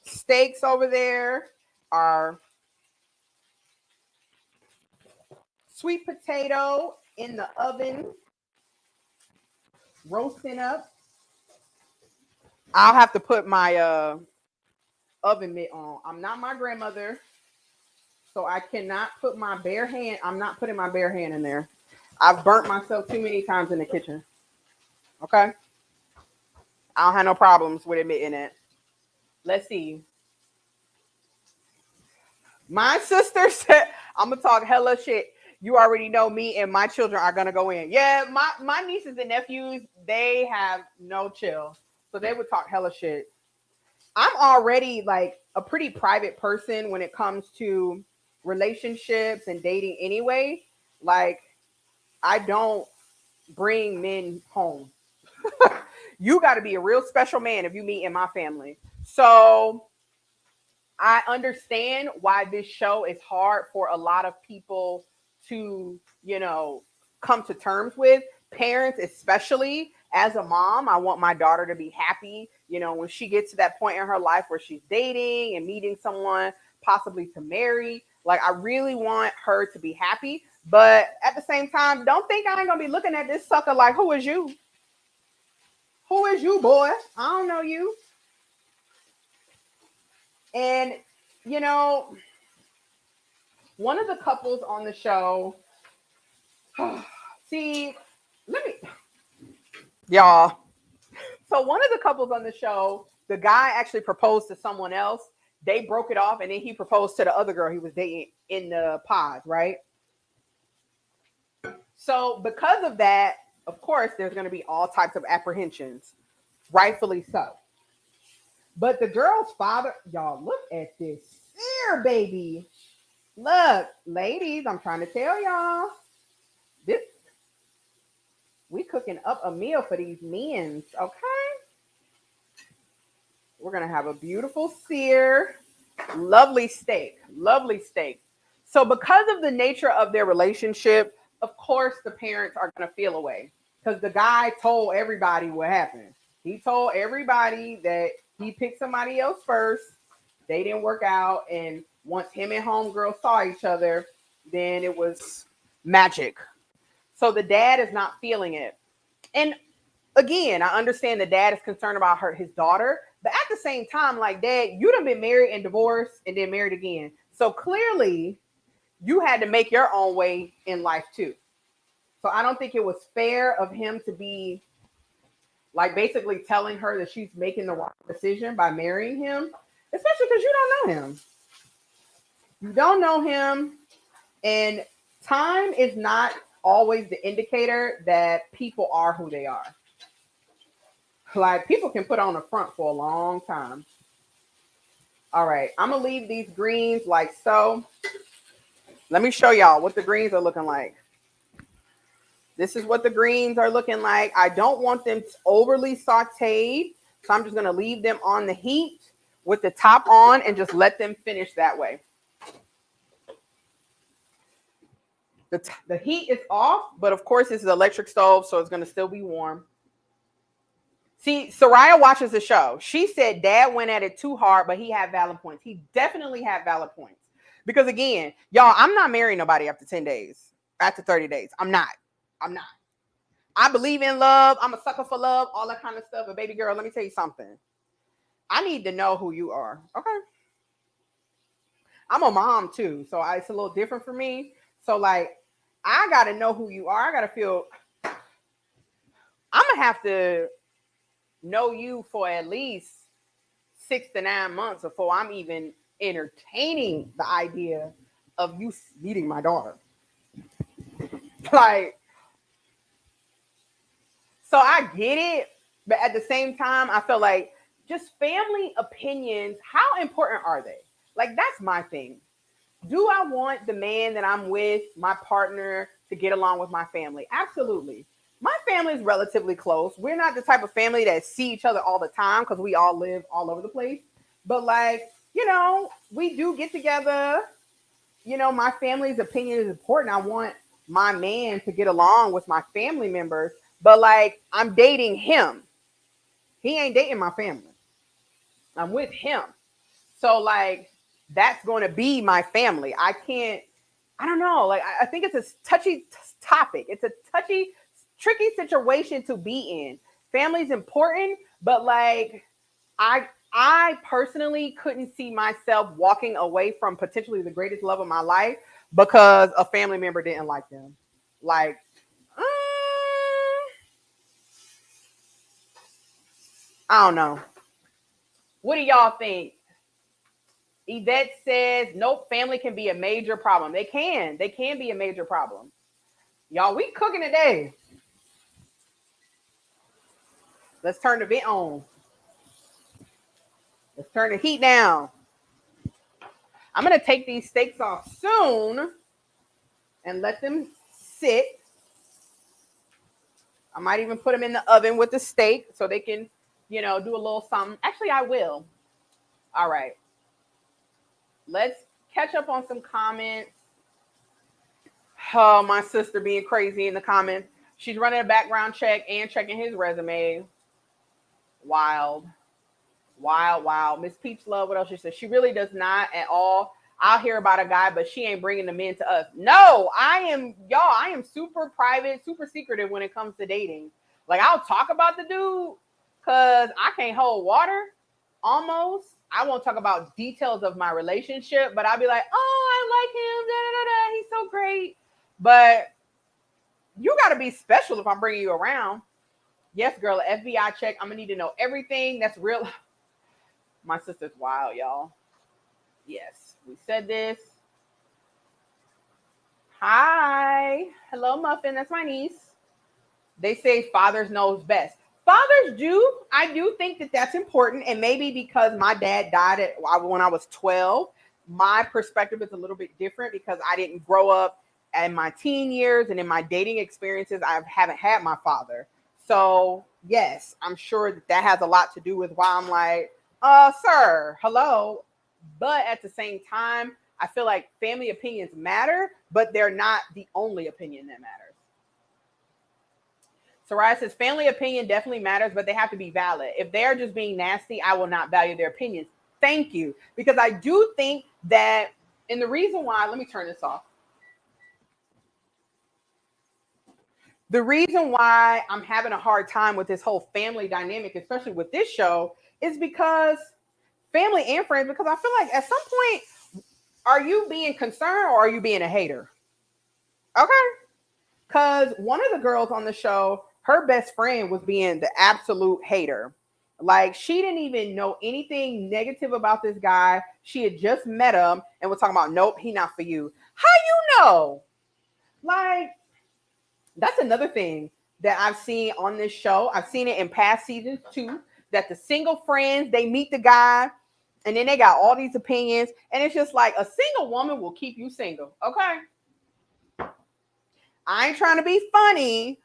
steaks over there, our sweet potato in the oven, roasting up. I'll have to put my oven mitt on. I'm not my grandmother, so I cannot put my bare hand. I'm not putting my bare hand in there. I've burnt myself too many times in the kitchen. Okay? I don't have no problems with admitting it. Let's see. My sister said, I'm going to talk hella shit. You already know me and my children are going to go in. Yeah, my nieces and nephews, they have no chill. So they would talk hella shit. I'm already like a pretty private person when it comes to relationships and dating anyway. Like, I don't bring men home. You got to be a real special man if you meet in my family. So I understand why this show is hard for a lot of people to, come to terms with. Parents, especially as a mom, I want my daughter to be happy, when she gets to that point in her life where she's dating and meeting someone, possibly to marry. Like, I really want her to be happy. But at the same time, don't think I ain't going to be looking at this sucker like, who is you? Who is you, boy? I don't know you. And, one of the couples on the show, y'all. So one of the couples on the show, the guy actually proposed to someone else. They broke it off, and then he proposed to the other girl he was dating in the pod, right? So because of that, of course, there's going to be all types of apprehensions, rightfully so. But the girl's father, y'all, look at this here, baby. Look, ladies, I'm trying to tell y'all, this we cooking up a meal for these men, okay? We're gonna have a beautiful sear, lovely steak. So because of the nature of their relationship, of course, the parents are gonna feel away because the guy told everybody what happened. He told everybody that he picked somebody else first. They didn't work out, and once him and homegirl saw each other, then it was magic. So the dad is not feeling it. And again, I understand the dad is concerned about his daughter, but at the same time, like, Dad, you done been married and divorced and then married again. So clearly you had to make your own way in life too. So I don't think it was fair of him to be like basically telling her that she's making the wrong decision by marrying him, especially because you don't know him. You don't know him, and time is not always the indicator that people are who they are. Like, people can put on a front for a long time. All right, I'm gonna leave these greens like so. Let me show y'all what the greens are looking like. This is what the greens are looking like. I don't want them overly sauteed, so I'm just gonna leave them on the heat with the top on and just let them finish that way. The heat is off, but of course this is an electric stove, so it's going to still be warm. See, Soraya watches the show. She said Dad went at it too hard, but he had valid points. He definitely had valid points. Because again, y'all, I'm not marrying nobody after 10 days, after 30 days. I'm not. I believe in love. I'm a sucker for love, all that kind of stuff. But baby girl, let me tell you something. I need to know who you are. Okay. I'm a mom too, so it's a little different for me. So like, I got to know who you are. I got to feel, I'm going to have to know you for at least 6 to 9 months before I'm even entertaining the idea of you meeting my daughter. Like, so I get it, but at the same time, I feel like just family opinions, how important are they? Like, that's my thing. Do I want the man that I'm with, my partner, to get along with my family? Absolutely. My family is relatively close. We're not the type of family that see each other all the time because we all live all over the place. But like, you know, we do get together. You know, my family's opinion is important. I want my man to get along with my family members. But like, I'm dating him. He ain't dating my family. I'm with him. So like, that's going to be my family. I don't know. Like, I think it's a touchy topic. It's a touchy, tricky situation to be in. Family's important, but like, I personally couldn't see myself walking away from potentially the greatest love of my life because a family member didn't like them. Like, I don't know. What do y'all think? Yvette says, nope, family can be a major problem. They can be a major problem. Y'all, we cooking today. Let's turn the vent on. Let's turn the heat down. I'm going to take these steaks off soon and let them sit. I might even put them in the oven with the steak so they can, you know, do a little something. Actually, I will. All right. Let's catch up on some comments. Oh, my sister being crazy in the comments. She's running a background check and checking his resume. Wild. Miss Peach Love, what else she said? She really does not at all. I'll hear about a guy, but she ain't bringing the men to us. No, I am super private, super secretive when it comes to dating. Like, I'll talk about the dude because I can't hold water almost. I won't talk about details of my relationship, but I'll be like, oh, I like him. He's so great. But you got to be special if I'm bringing you around. Yes, girl, FBI check. I'm going to need to know everything. That's real. My sister's wild, y'all. Yes, we said this. Hi. Hello, Muffin. That's my niece. They say fathers knows best. Fathers do. I do think that that's important. And maybe because my dad died when I was 12, my perspective is a little bit different because I didn't grow up in my teen years and in my dating experiences. I haven't had my father. So, yes, I'm sure that has a lot to do with why I'm like, sir, hello. But at the same time, I feel like family opinions matter, but they're not the only opinion that matters. Soraya says, family opinion definitely matters, but they have to be valid. If they're just being nasty, I will not value their opinions. Thank you. Because I do think that, and the reason why, let me turn this off. The reason why I'm having a hard time with this whole family dynamic, especially with this show, is because family and friends, because I feel like at some point, are you being concerned or are you being a hater? Okay. Because one of the girls on the show, her best friend was being the absolute hater. Like, she didn't even know anything negative about this guy. She had just met him and was talking about, nope, he not for you. How you know? Like, that's another thing that I've seen on this show. I've seen it in past seasons too, that the single friends, they meet the guy and then they got all these opinions. And it's just like, a single woman will keep you single. Okay. I ain't trying to be funny,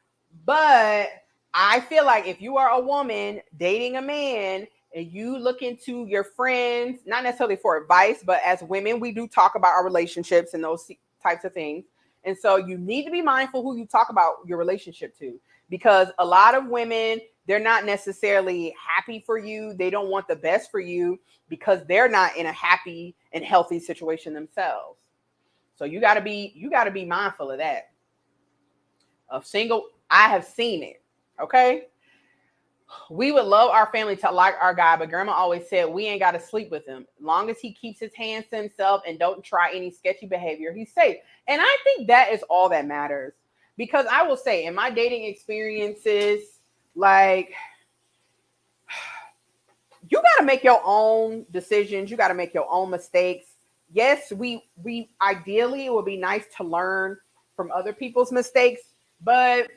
but I feel like if you are a woman dating a man and you look into your friends, not necessarily for advice, but as women, we do talk about our relationships and those types of things. And so you need to be mindful who you talk about your relationship to, because a lot of women, they're not necessarily happy for you. They don't want the best for you because they're not in a happy and healthy situation themselves. So you got to be mindful of that. I have seen it. Okay? We would love our family to like our guy, but grandma always said we ain't got to sleep with him. Long as he keeps his hands to himself and don't try any sketchy behavior, he's safe. And I think that is all that matters. Because I will say, in my dating experiences, like, you got to make your own decisions. You got to make your own mistakes. Yes, we ideally, it would be nice to learn from other people's mistakes, but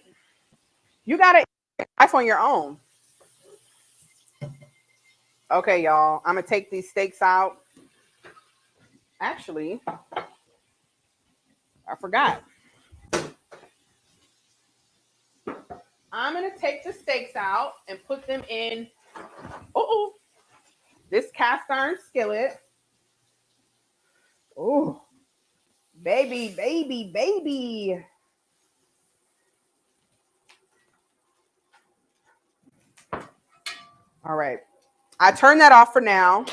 you got to life on your own. Okay, y'all, I'm going to take these steaks out. Actually, I forgot. I'm going to take the steaks out and put them in this cast iron skillet. Oh, baby, baby, baby. All right. I turn that off for now.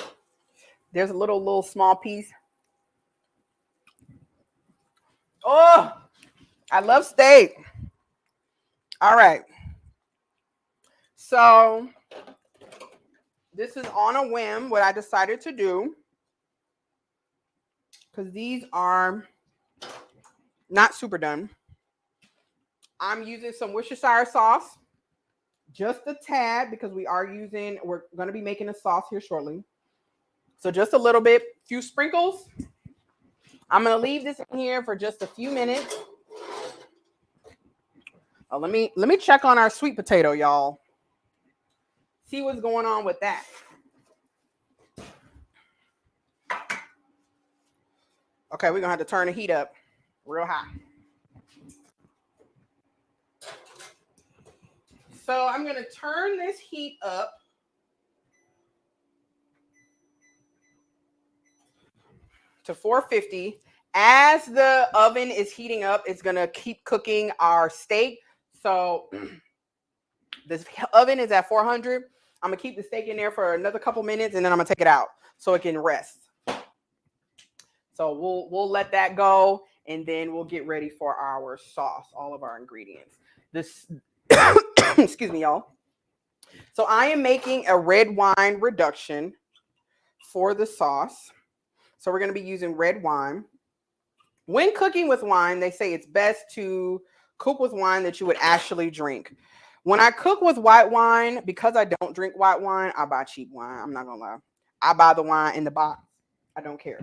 There's a little small piece. Oh, I love steak. All right. So this is on a whim what I decided to do, because these are not super done. I'm using some Worcestershire sauce, just a tad, because we're going to be making a sauce here shortly. So just a little bit, few sprinkles. I'm going to leave this in here for just a few minutes. Oh, let me check on our sweet potato, y'all. See what's going on with that. Okay, we're going to have to turn the heat up real high. So I'm going to turn this heat up to 450. As the oven is heating up, it's going to keep cooking our steak. So this oven is at 400. I'm going to keep the steak in there for another couple minutes, and then I'm going to take it out so it can rest. So we'll let that go, and then we'll get ready for our sauce, all of our ingredients. This, excuse me, y'all. So I am making a red wine reduction for the sauce. So we're going to be using red wine. When cooking with wine, they say it's best to cook with wine that you would actually drink. When I cook with white wine, because I don't drink white wine, I buy cheap wine. I'm not going to lie. I buy the wine in the box. I don't care.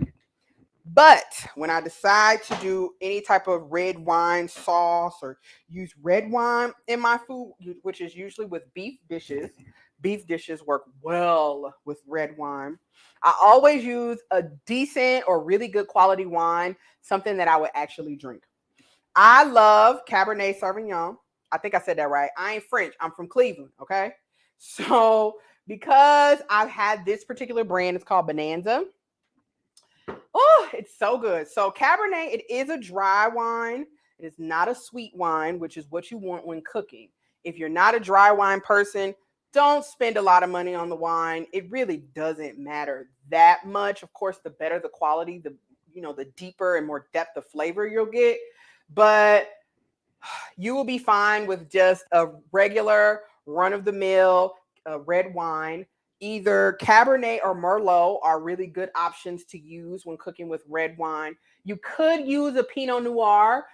But when I decide to do any type of red wine sauce or use red wine in my food, which is usually with beef dishes work well with red wine. I always use a decent or really good quality wine, something that I would actually drink. I love Cabernet Sauvignon. I think I said that right. I ain't French. I'm from Cleveland, okay? So because I've had this particular brand, it's called Bonanza. Oh, it's so good. So Cabernet, it is a dry wine. It is not a sweet wine, which is what you want when cooking. If you're not a dry wine person, don't spend a lot of money on the wine. It really doesn't matter that much. Of course, the better the quality, the deeper and more depth of flavor you'll get. But you will be fine with just a regular run-of-the-mill red wine. Either Cabernet or Merlot are really good options to use when cooking with red wine. You could use a Pinot Noir.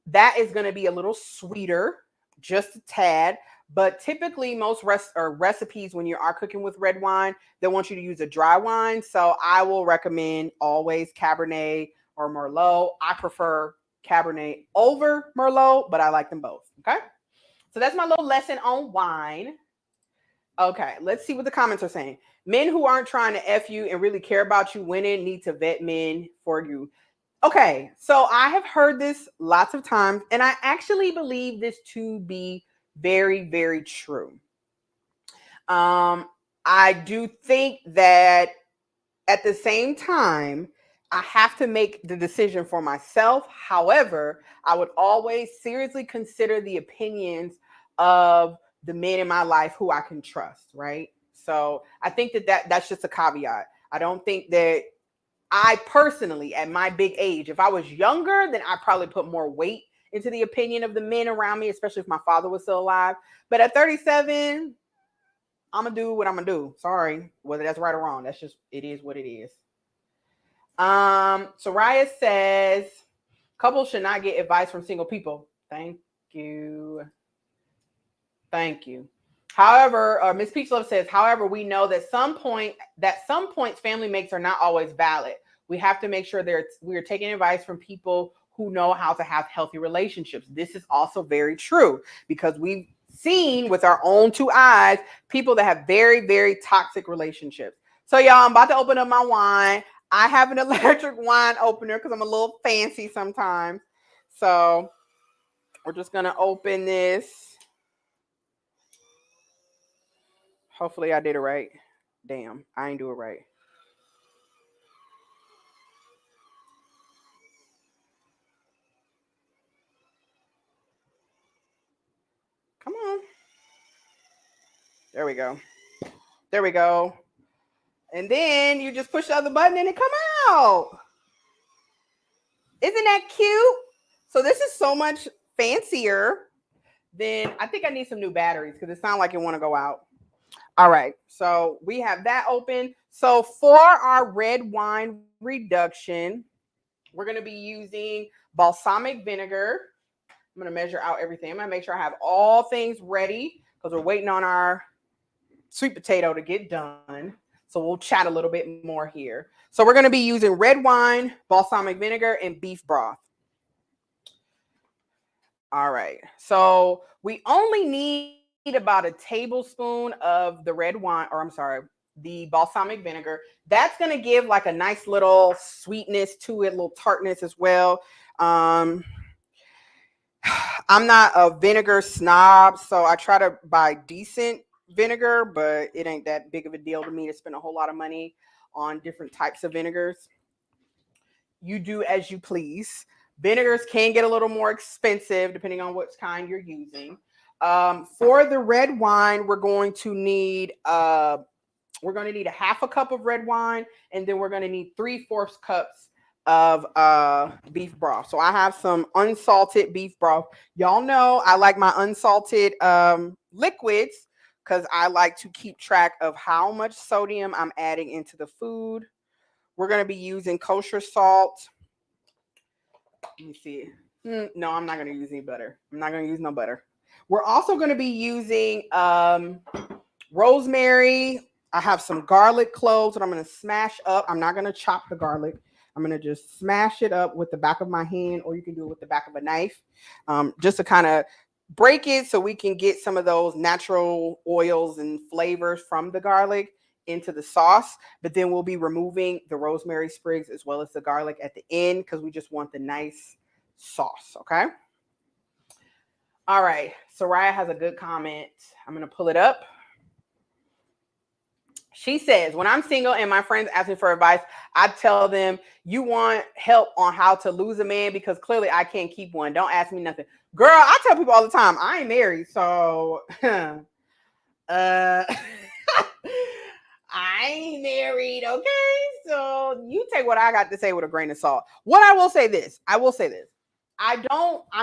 That is going to be a little sweeter, just a tad. But typically, most recipes when you are cooking with red wine, they want you to use a dry wine. So I will recommend always Cabernet or Merlot. I prefer Cabernet over Merlot, but I like them both. Okay. So that's my little lesson on wine. Okay, let's see what the comments are saying. Men who aren't trying to F you and really care about you winning need to vet men for you. Okay, so I have heard this lots of times, and I actually believe this to be very, very true. I I do think that at the same time, I have to make the decision for myself. However, I would always seriously consider the opinions of the men in my life who I can trust, right? So I think that's just a caveat. I don't think that I personally, at my big age, if I was younger, then I probably put more weight into the opinion of the men around me, especially if my father was still alive. But at 37, I'm gonna do what I'm gonna do. Sorry, whether that's right or wrong. That's just it is what it is. Soraya says couples should not get advice from single people. Thank you. Thank you. However, Miss Peach Love says, however, we know that some points family makes are not always valid. We have to make sure we are taking advice from people who know how to have healthy relationships. This is also very true because we've seen with our own two eyes people that have very, very toxic relationships. So, y'all, I'm about to open up my wine. I have an electric wine opener because I'm a little fancy sometimes. So, we're just going to open this. Hopefully I did it right. Damn, I ain't do it right. Come on. There we go. There we go. And then you just push the other button and it come out. Isn't that cute? So this is so much fancier than I think I need some new batteries because it sounds like it want to go out. All right. So we have that open. So for our red wine reduction, we're going to be using balsamic vinegar. I'm going to measure out everything. I'm going to make sure I have all things ready because we're waiting on our sweet potato to get done. So we'll chat a little bit more here. So we're going to be using red wine, balsamic vinegar, and beef broth. All right. So we only need about a tablespoon of the red wine, or I'm sorry, the balsamic vinegar. That's going to give like a nice little sweetness to it, a little tartness as well. I'm not a vinegar snob, so I try to buy decent vinegar, but it ain't that big of a deal to me to spend a whole lot of money on different types of vinegars. You do as you please. Vinegars can get a little more expensive depending on what kind you're using. For the red wine, we're going to need a half a cup of red wine, and then we're going to need 3/4 cups of beef broth. So I have some unsalted beef broth. Y'all know I like my unsalted liquids because I like to keep track of how much sodium I'm adding into the food. We're going to be using kosher salt. Let me see. No, I'm not going to use any butter. I'm not going to use no butter. We're also going to be using rosemary. I have some garlic cloves that I'm going to smash up. I'm not going to chop the garlic. I'm going to just smash it up with the back of my hand, or you can do it with the back of a knife, just to kind of break it so we can get some of those natural oils and flavors from the garlic into the sauce. But then we'll be removing the rosemary sprigs as well as the garlic at the end because we just want the nice sauce. Okay. All right. Soraya has a good comment. I'm going to pull it up. She says, when I'm single and my friends ask me for advice, I tell them, you want help on how to lose a man because clearly I can't keep one. Don't ask me nothing. Girl, I tell people all the time, I ain't married. So, I ain't married. Okay. So you take what I got to say with a grain of salt. What I will say this, I'm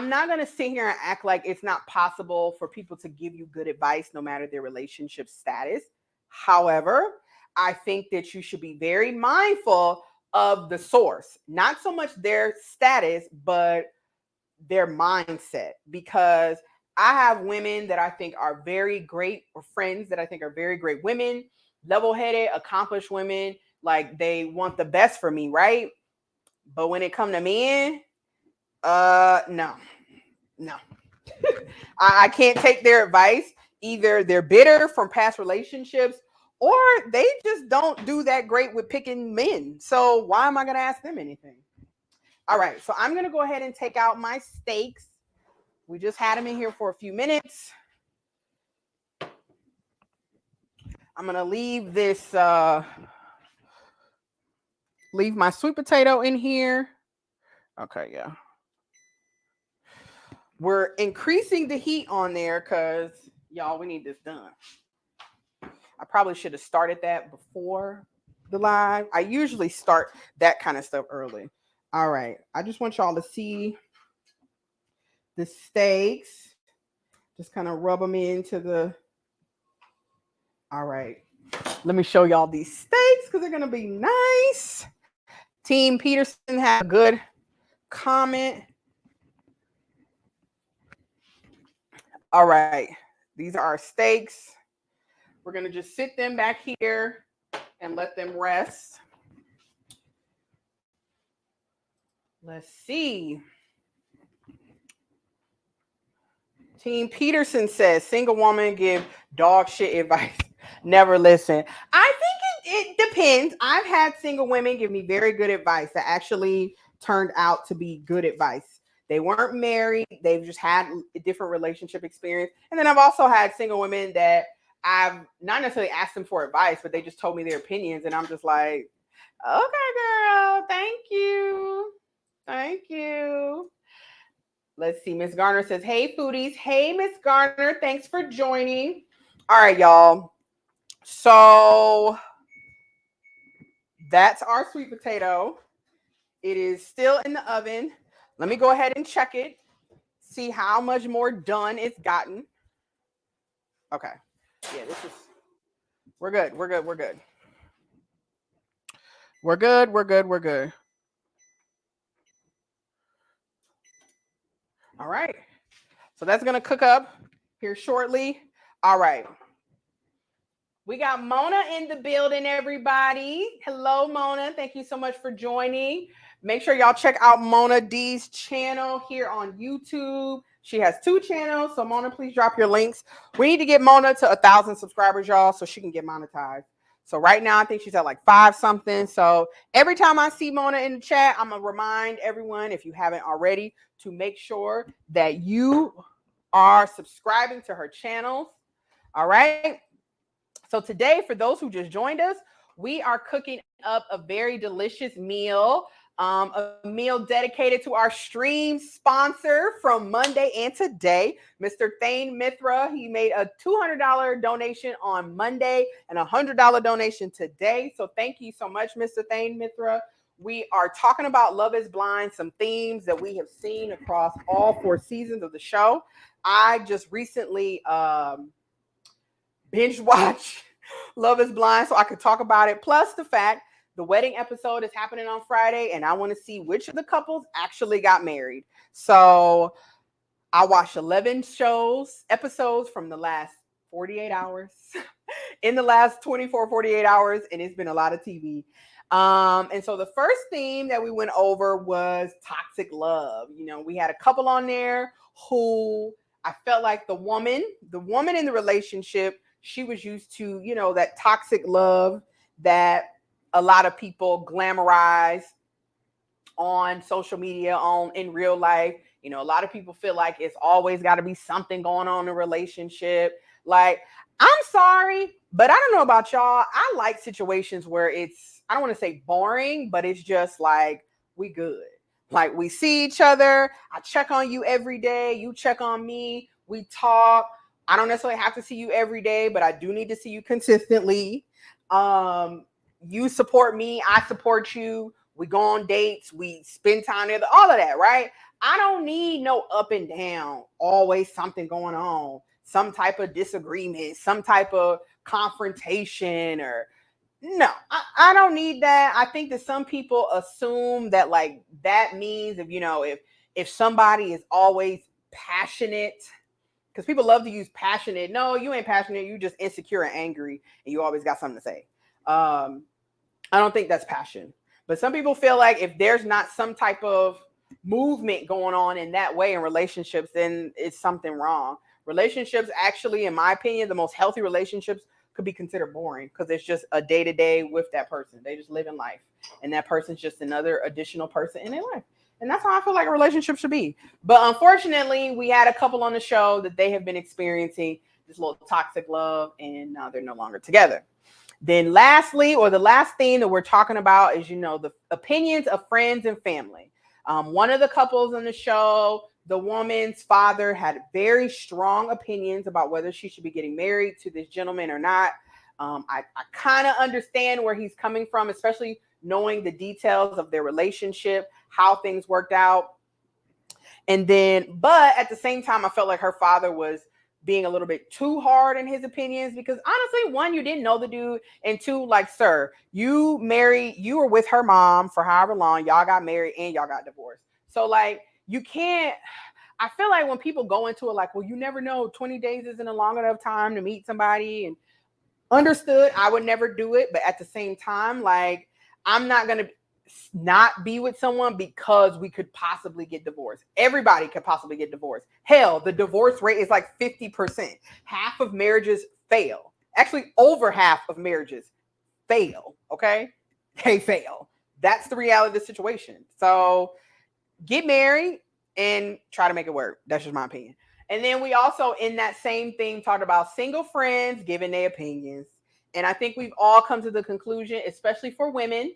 not going to sit here and act like it's not possible for people to give you good advice no matter their relationship status. However, I think that you should be very mindful of the source, not so much their status, but their mindset. Because I have women that I think are very great, or friends that I think are very great women, level-headed, accomplished women, like they want the best for me, right? But when it come to men, no. I can't take their advice. Either they're bitter from past relationships or they just don't do that great with picking men. So why am I going to ask them anything? All right. So I'm going to go ahead and take out my steaks. We just had them in here for a few minutes. I'm gonna leave this leave my sweet potato in here. Okay, yeah. We're increasing the heat on there because y'all, we need this done. I probably should have started that before the live. I usually start that kind of stuff early. All right. I just want y'all to see the steaks. Just kind of rub them into the. All right. Let me show y'all these steaks because they're going to be nice. Team Peterson had a good comment. All right. These are our steaks. We're going to just sit them back here and let them rest. Let's see. Team Peterson says, single woman give dog shit advice. Never listen. I think it depends. I've had single women give me very good advice that actually turned out to be good advice. They weren't married. They've just had a different relationship experience. And then I've also had single women that I've not necessarily asked them for advice, but they just told me their opinions. And I'm just like, okay, girl, thank you. Thank you. Let's see. Miss Garner says, hey, foodies. Hey, Miss Garner. Thanks for joining. All right, y'all. So that's our sweet potato. It is still in the oven. Let me go ahead and check it. See how much more done it's gotten. Okay. Yeah, this is, we're good. We're good. We're good. We're good. We're good. We're good. All right. So that's going to cook up here shortly. All right. We got Mona in the building, everybody. Hello, Mona. Thank you so much for joining. Make sure y'all check out Mona D's channel here on YouTube. She has 2 channels. So, Mona, please drop your links. We need to get Mona to 1,000 subscribers, y'all, so she can get monetized. So right now, I think she's at like 5 something. So every time I see Mona in the chat, I'm going to remind everyone, if you haven't already, to make sure that you are subscribing to her channels. All right. So today, for those who just joined us, we are cooking up a very delicious meal, a meal dedicated to our stream sponsor from Monday and today, Mr. Thane Mithra. He made a $200 donation on Monday and a $100 donation today. So thank you so much, Mr. Thane Mithra. We are talking about Love is Blind, some themes that we have seen across all 4 seasons of the show. I just recently binge watch Love is Blind so I could talk about it. Plus the fact the wedding episode is happening on Friday and I want to see which of the couples actually got married. So I watched 11 episodes from the last 48 hours in the last 24, 48 hours. And it's been a lot of TV. And so the first theme that we went over was toxic love. You know, we had a couple on there who I felt like the woman in the relationship, she was used to, you know, that toxic love that a lot of people glamorize on social media, in real life. You know, a lot of people feel like it's always got to be something going on in a relationship. Like, I'm sorry, but I don't know about y'all. I like situations where it's, I don't want to say boring, but it's just like, we good. Like, we see each other. I check on you every day. You check on me. We talk. I don't necessarily have to see you every day, but I do need to see you consistently. You support me. I support you. We go on dates. We spend time together. All of that, right? I don't need no up and down. Always something going on. Some type of disagreement. Some type of confrontation or no, I don't need that. I think that some people assume that like that means if somebody is always passionate, because people love to use passionate. No, you ain't passionate. You just insecure and angry, and you always got something to say. I don't think that's passion. But some people feel like if there's not some type of movement going on in that way in relationships, then it's something wrong. Relationships, actually, in my opinion, the most healthy relationships could be considered boring because it's just a day-to-day with that person. They just live in life. And that person's just another additional person in their life. And that's how I feel like a relationship should be. But unfortunately, we had a couple on the show that they have been experiencing this little toxic love, and now they're no longer together. Then lastly, or the last thing that we're talking about is, the opinions of friends and family. One of the couples on the show, the woman's father had very strong opinions about whether she should be getting married to this gentleman or not. I kind of understand where he's coming from, especially knowing the details of their relationship, how things worked out. And then, but at the same time, I felt like her father was being a little bit too hard in his opinions, because honestly, one, you didn't know the dude, and two, like, sir, you were with her mom for however long, y'all got married and y'all got divorced. So like, you can't, I feel like when people go into it like, well, you never know, 20 days isn't a long enough time to meet somebody, and understood, I would never do it, but at the same time, like, I'm not going to not be with someone because we could possibly get divorced. Everybody could possibly get divorced. Hell, the divorce rate is like 50%. Half of marriages fail. Actually, over half of marriages fail. Okay? They fail. That's the reality of the situation. So get married and try to make it work. That's just my opinion. And then we also, in that same thing, talked about single friends giving their opinions. And I think we've all come to the conclusion, especially for women,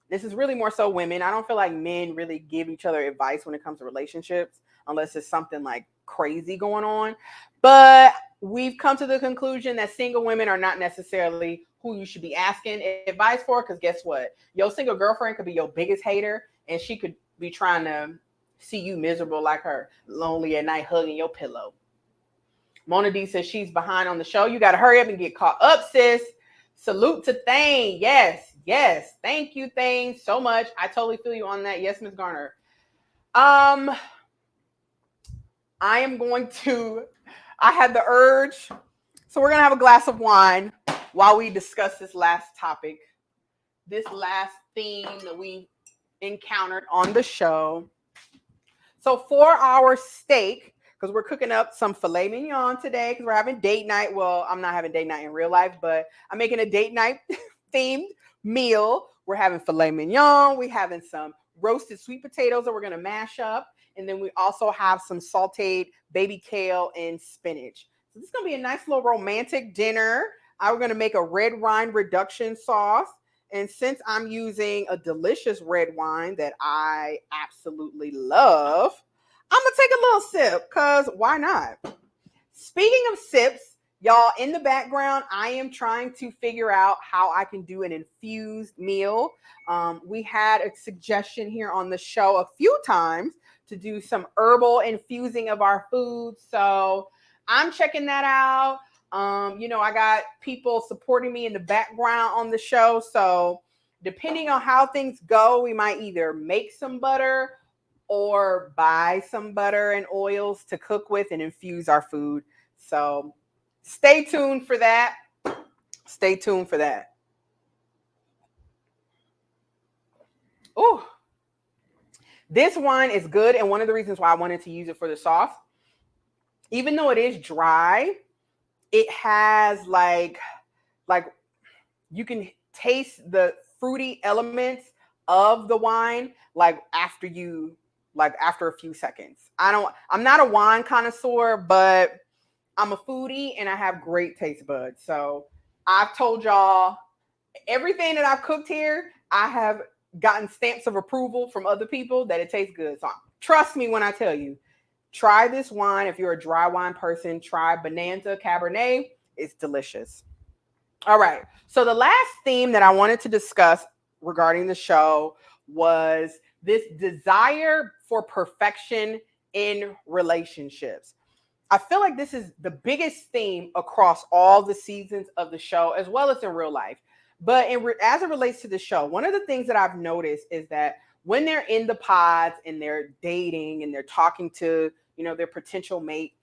this is really more so women. I don't feel like men really give each other advice when it comes to relationships, unless it's something like crazy going on. But we've come to the conclusion that single women are not necessarily who you should be asking advice for, because guess what? Your single girlfriend could be your biggest hater, and she could be trying to see you miserable like her, lonely at night, hugging your pillow. Mona D says she's behind on the show. You got to hurry up and get caught up, sis. Salute to Thane. Yes. Thank you, Thane, so much. I totally feel you on that. Yes, Miss Garner. I had the urge. So we're going to have a glass of wine while we discuss this last topic, this last theme that we encountered on the show. So for our steak, because we're cooking up some filet mignon today, because we're having date night. Well, I'm not having date night in real life, but I'm making a date night themed meal. We're having filet mignon. We're having some roasted sweet potatoes that we're going to mash up. And then we also have some sauteed baby kale and spinach. So this is going to be a nice little romantic dinner. I'm going to make a red wine reduction sauce. And since I'm using a delicious red wine that I absolutely love, I'm going to take a little sip, because why not? Speaking of sips, y'all, in the background, I am trying to figure out how I can do an infused meal. We had a suggestion here on the show a few times to do some herbal infusing of our food. So I'm checking that out. I got people supporting me in the background on the show. So depending on how things go, we might either make some butter or buy some butter and oils to cook with and infuse our food. So stay tuned for that. Ooh, this wine is good. And one of the reasons why I wanted to use it for the sauce, even though it is dry, it has like you can taste the fruity elements of the wine after a few seconds. I'm not a wine connoisseur, but I'm a foodie and I have great taste buds. So I've told y'all everything that I've cooked here, I have gotten stamps of approval from other people that it tastes good. So trust me when I tell you, try this wine. If you're a dry wine person, try Bonanza Cabernet. It's delicious. All right. So the last theme that I wanted to discuss regarding the show was this desire for perfection in relationships. I feel like this is the biggest theme across all the seasons of the show, as well as in real life. But as it relates to the show, one of the things that I've noticed is that when they're in the pods and they're dating and they're talking to, their potential mate,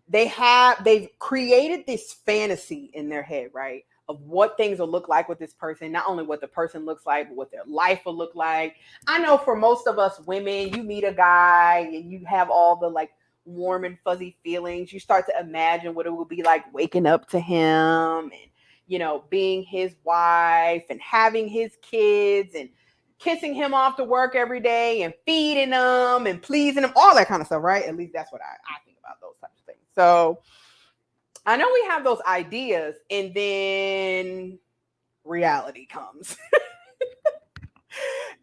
they've created this fantasy in their head, right? Of what things will look like with this person, not only what the person looks like, but what their life will look like. I know for most of us women, you meet a guy and you have all the warm and fuzzy feelings. You start to imagine what it would be like waking up to him and, being his wife and having his kids and kissing him off to work every day and feeding him and pleasing him, all that kind of stuff, right? At least that's what I think about those types of things. So I know we have those ideas, and then reality comes.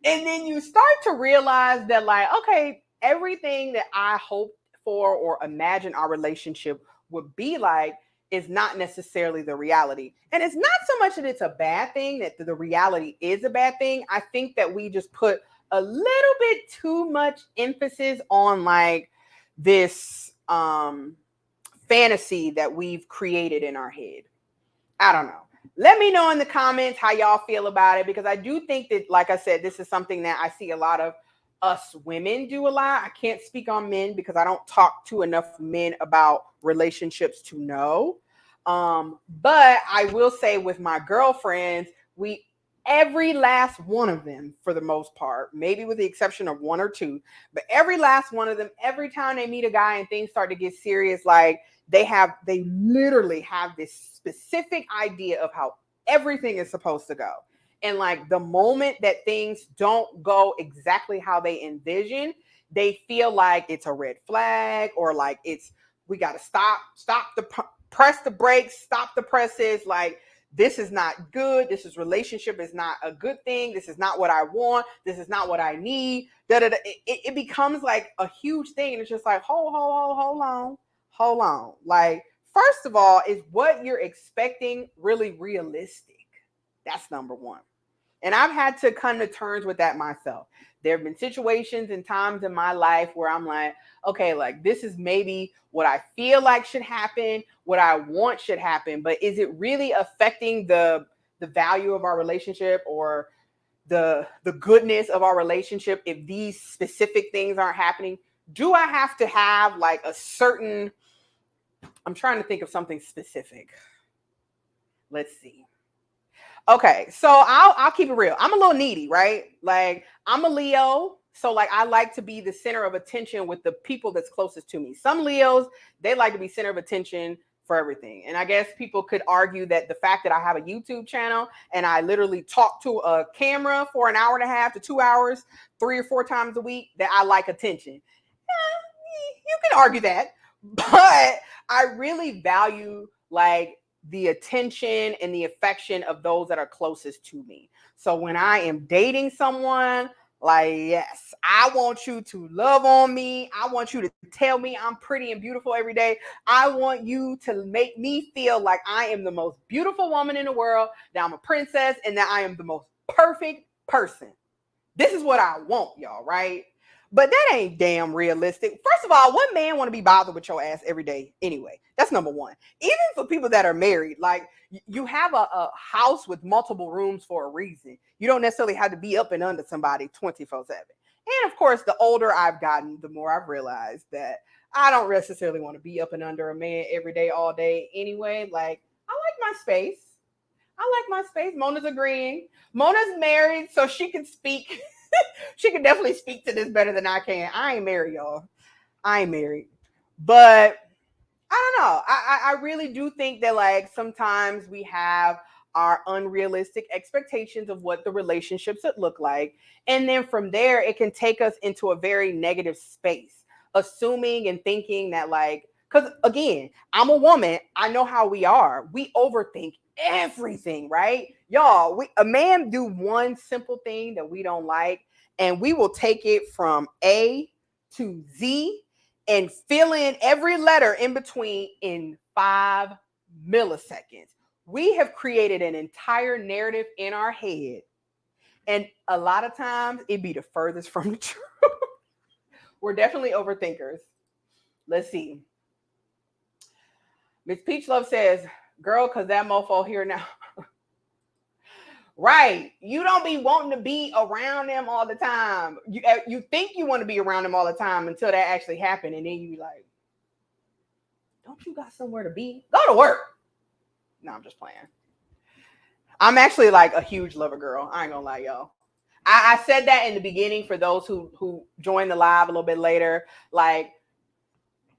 And then you start to realize that, like, okay, everything that I hoped for or imagined our relationship would be like is not necessarily the reality. And it's not so much that it's a bad thing, that the reality is a bad thing. I think that we just put a little bit too much emphasis on like this fantasy that we've created in our head. I don't know. Let me know in the comments how y'all feel about it, because I do think that, like I said, this is something that I see a lot of us women do a lot. I can't speak on men because I don't talk to enough men about relationships to know. But I will say with my girlfriends, we every last one of them, for the most part, maybe with the exception of one or two, but every last one of them, every time they meet a guy and things start to get serious, like they literally have this specific idea of how everything is supposed to go. And like the moment that things don't go exactly how they envision, they feel like it's a red flag, or like it's we got to stop the press the brakes, stop the presses, like this is not good. This is relationship is not a good thing. This is not what I want. This is not what I need. Da, da, da. It becomes like a huge thing. And it's just like, hold on. Like, first of all, is what you're expecting really realistic? That's number one. And I've had to come to terms with that myself. There have been situations and times in my life where I'm like, okay, like this is maybe what I feel like should happen, what I want should happen, but is it really affecting the value of our relationship or the goodness of our relationship if these specific things aren't happening? Do I have to have like a certain I'm trying to think of something specific. Let's see. Okay, so I'll keep it real. I'm a little needy, right? Like I'm a Leo, so like I like to be the center of attention with the people that's closest to me. Some Leos, they like to be center of attention for everything. And I guess people could argue that the fact that I have a YouTube channel and I literally talk to a camera for an hour and a half to 2 hours, 3 or 4 times a week, that I like attention. You can argue that, but I really value like the attention and the affection of those that are closest to me. So when I am dating someone, like, yes, I want you to love on me. I want you to tell me I'm pretty and beautiful every day. I want you to make me feel like I am the most beautiful woman in the world, that I'm a princess, and that I am the most perfect person. This is what I want, y'all, right? But that ain't damn realistic. First of all, what man want to be bothered with your ass every day anyway? That's number one. Even for people that are married, like you have a house with multiple rooms for a reason. You don't necessarily have to be up and under somebody 24/7. And of course, the older I've gotten, the more I've realized that I don't necessarily want to be up and under a man every day, all day anyway. Like, I like my space. I like my space. Mona's agreeing. Mona's married, so she can speak. She can definitely speak to this better than I can. I ain't married, y'all. I ain't married. But I don't know. I really do think that like sometimes we have our unrealistic expectations of what the relationship should look like. And then from there, it can take us into a very negative space, assuming and thinking that like, because again, I'm a woman. I know how we are. We overthink everything, right? Y'all, a man do one simple thing that we don't like, and we will take it from A to Z and fill in every letter in between in 5 milliseconds. We have created an entire narrative in our head. And a lot of times it be the furthest from the truth. We're definitely overthinkers. Let's see. Miss Peach Love says, girl, because that mofo here now. Right. You don't be wanting to be around them all the time. You think you want to be around them all the time until that actually happened. And then you be like, don't you got somewhere to be? Go to work. No, I'm just playing. I'm actually like a huge lover girl. I ain't gonna lie, y'all. I said that in the beginning for those who joined the live a little bit later. Like,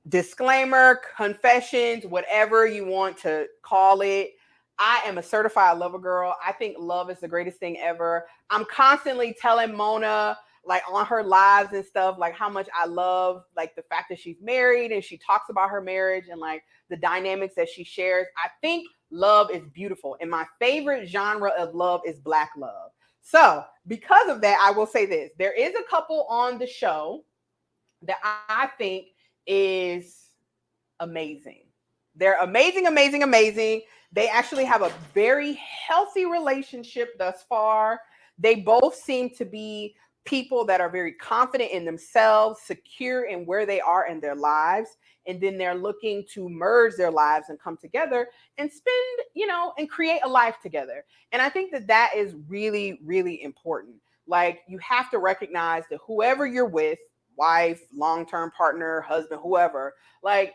disclaimer, confessions, whatever you want to call it. I am a certified lover girl. I think love is the greatest thing ever. I'm constantly telling Mona, like on her lives and stuff, like how much I love like the fact that she's married and she talks about her marriage and like the dynamics that she shares. I think love is beautiful. And my favorite genre of love is Black love. So, because of that, I will say this. There is a couple on the show that I think is amazing. They're amazing, amazing, amazing. They actually have a very healthy relationship thus far. They both seem to be people that are very confident in themselves, secure in where they are in their lives, and then they're looking to merge their lives and come together and spend, and create a life together. And I think that that is really, really important. Like, you have to recognize that whoever you're with, wife, long-term partner, husband, whoever, like,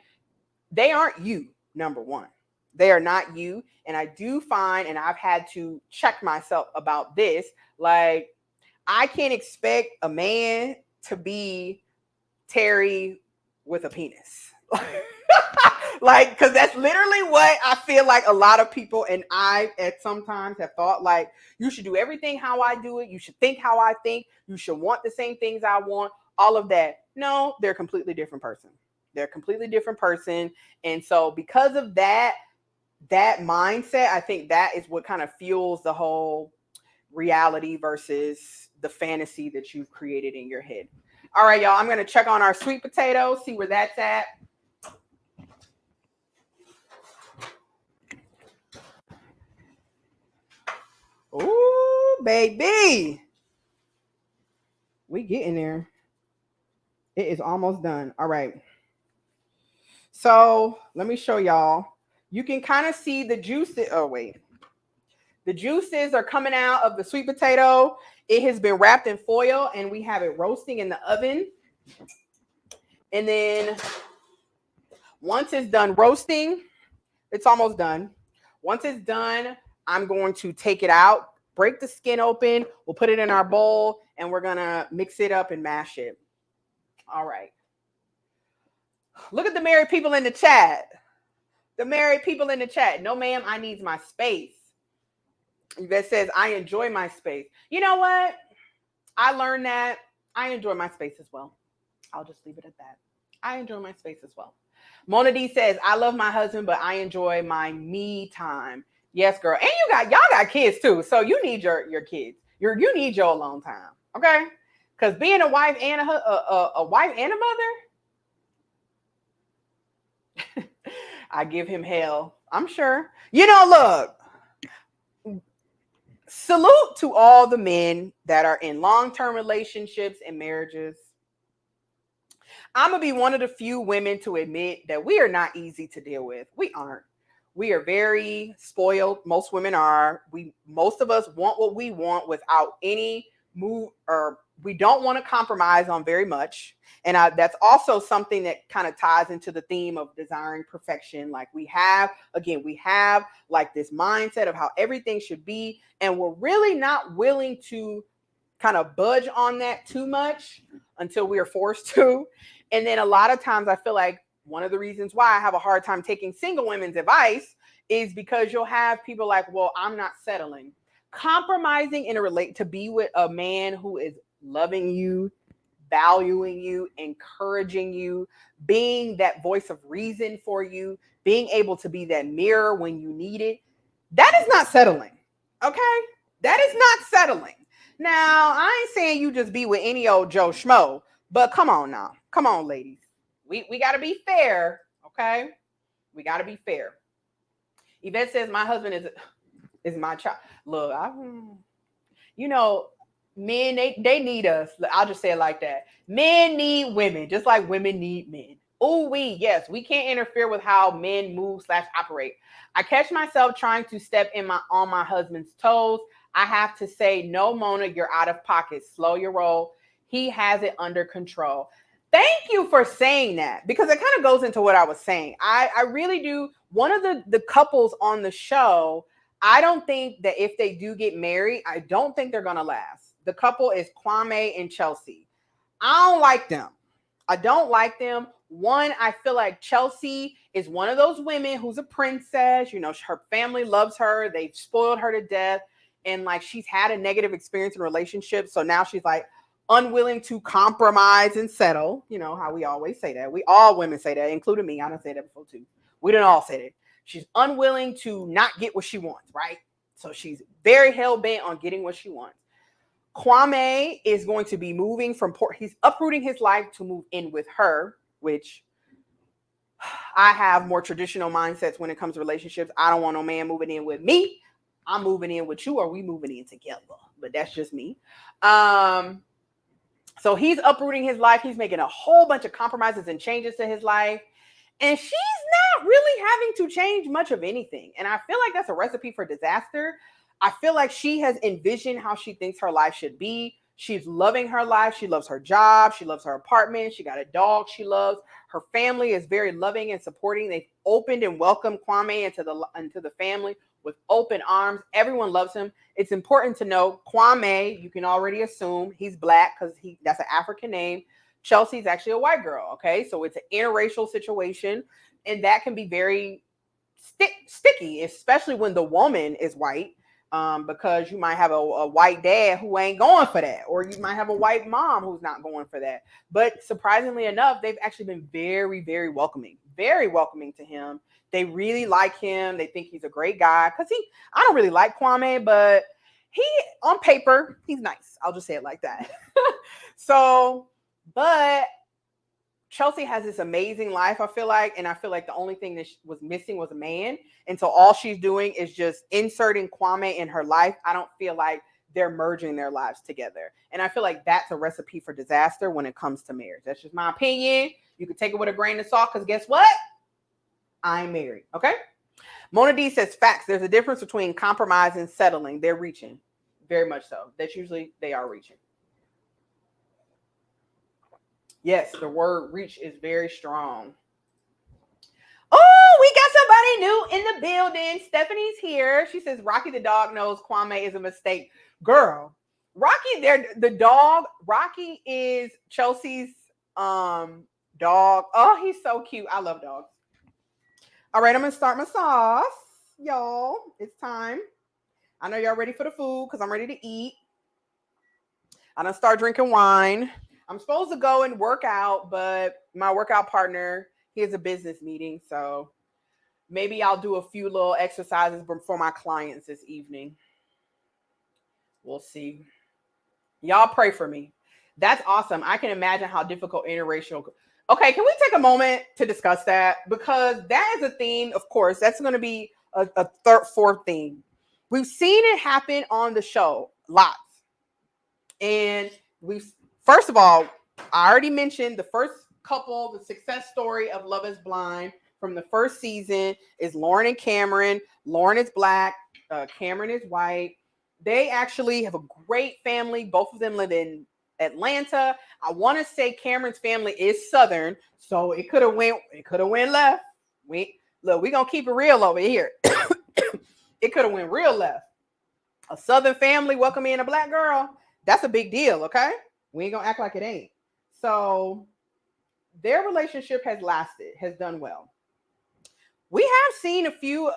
they aren't you, number one. They are not you. And I do find, and I've had to check myself about this, like, I can't expect a man to be Terry with a penis. Like, because that's literally what I feel like a lot of people, and I at sometimes have thought, like, you should do everything how I do it. You should think how I think. You should want the same things I want. All of that. No, they're a completely different person. They're a completely different person. And so because of that mindset, I think that is what kind of fuels the whole reality versus the fantasy that you've created in your head. All right, y'all, I'm going to check on our sweet potato, see where that's at. Ooh, baby. We getting there. It is almost done. All right. So let me show y'all. You can kind of see the juices. Oh, wait. The juices are coming out of the sweet potato. It has been wrapped in foil and we have it roasting in the oven. And then once it's done roasting, it's almost done. Once it's done, I'm going to take it out, break the skin open. We'll put it in our bowl and we're going to mix it up and mash it. All right. Look at the married people in the chat. The married people in the chat. No, ma'am, I need my space. Yvette says, I enjoy my space. You know what? I learned that I enjoy my space as well. I'll just leave it at that. I enjoy my space as well. Mona D says, I love my husband, but I enjoy my me time. Yes, girl. And y'all got kids too. So you need your kids. You need your alone time. Okay? Because being a wife and a wife and a mother, I give him hell. I'm sure. Look, salute to all the men that are in long-term relationships and marriages. I'm going to be one of the few women to admit that we are not easy to deal with. We aren't. We are very spoiled. Most women are. Most of us want what we want without any move, or we don't want to compromise on very much. And that's also something that kind of ties into the theme of desiring perfection. Like we have like this mindset of how everything should be. And we're really not willing to kind of budge on that too much until we are forced to. And then a lot of times I feel like one of the reasons why I have a hard time taking single women's advice is because you'll have people like, well, I'm not settling. Compromising to be with a man who is loving you, valuing you, encouraging you, being that voice of reason for you, being able to be that mirror when you need it. That is not settling. Okay? That is not settling. Now, I ain't saying you just be with any old Joe Schmo, but come on now. Come on, ladies. We got to be fair, okay? We got to be fair. Yvette says, my husband is my child. Look, men, they need us. I'll just say it like that. Men need women, just like women need men. Oh, yes, we can't interfere with how men move/operate. I catch myself trying to step on my husband's toes. I have to say, no, Mona, you're out of pocket. Slow your roll. He has it under control. Thank you for saying that, because it kind of goes into what I was saying. I really do. One of the couples on the show, I don't think that if they do get married, I don't think they're going to last. The couple is Kwame and Chelsea. I don't like them. I don't like them. One, I feel like Chelsea is one of those women who's a princess. Her family loves her. They've spoiled her to death. And like she's had a negative experience in relationships. So now she's like, unwilling to compromise and settle. You know how we always say that. We all women say that, including me. I done said that before too. We didn't all say that. She's unwilling to not get what she wants, right? So she's very hell bent on getting what she wants. Kwame is going to be moving from Port. He's uprooting his life to move in with her, which I have more traditional mindsets when it comes to relationships. I don't want no man moving in with me. I'm moving in with you, or we moving in together. But that's just me. So he's uprooting his life. He's making a whole bunch of compromises and changes to his life. And she's not really having to change much of anything. And I feel like that's a recipe for disaster. I feel like she has envisioned how she thinks her life should be. She's loving her life. She loves her job. She loves her apartment. She got a dog she loves. Her family is very loving and supporting. They've opened and welcomed Kwame into the family with open arms. Everyone loves him. It's important to know Kwame, you can already assume he's black because that's an African name. Chelsea's actually a white girl, okay? So it's an interracial situation, and that can be very sticky, especially when the woman is white, because you might have a white dad who ain't going for that, or you might have a white mom who's not going for that. But surprisingly enough, they've actually been very, very welcoming to him. They really like him. They think he's a great guy because I don't really like Kwame, but he, on paper, he's nice. I'll just say it like that. So, but Chelsea has this amazing life, I feel like, and I feel like the only thing that was missing was a man. And so all she's doing is just inserting Kwame in her life. I don't feel like they're merging their lives together. And I feel like that's a recipe for disaster when it comes to marriage. That's just my opinion. You can take it with a grain of salt because guess what? I'm married, okay? Mona D says, facts. There's a difference between compromise and settling. They're reaching. Very much so. That's usually they are reaching. Yes, the word reach is very strong. Oh, we got somebody new in the building. Stephanie's here. She says, Rocky the dog knows Kwame is a mistake. Girl, Rocky, the dog. Rocky is Chelsea's dog. Oh, he's so cute. I love dogs. All right, I'm going to start my sauce. Y'all, it's time. I know y'all ready for the food because I'm ready to eat. I'm going to start drinking wine. I'm supposed to go and work out, but my workout partner, he has a business meeting. So maybe I'll do a few little exercises for my clients this evening. We'll see. Y'all pray for me. That's awesome. I can imagine how difficult interracial. Okay, can we take a moment to discuss that? Because that is a theme, of course. That's going to be a fourth theme. We've seen it happen on the show lots. And first of all, I already mentioned the first couple, the success story of Love is Blind from the first season is Lauren and Cameron. Lauren is black. Cameron is white. They actually have a great family. Both of them live in Atlanta. I want to say Cameron's family is Southern, so it could have went left. We're gonna keep it real over here. It could have went real left. A Southern family welcoming a black girl, that's a big deal, okay? We ain't gonna act like it ain't. So their relationship has done well. We have seen a few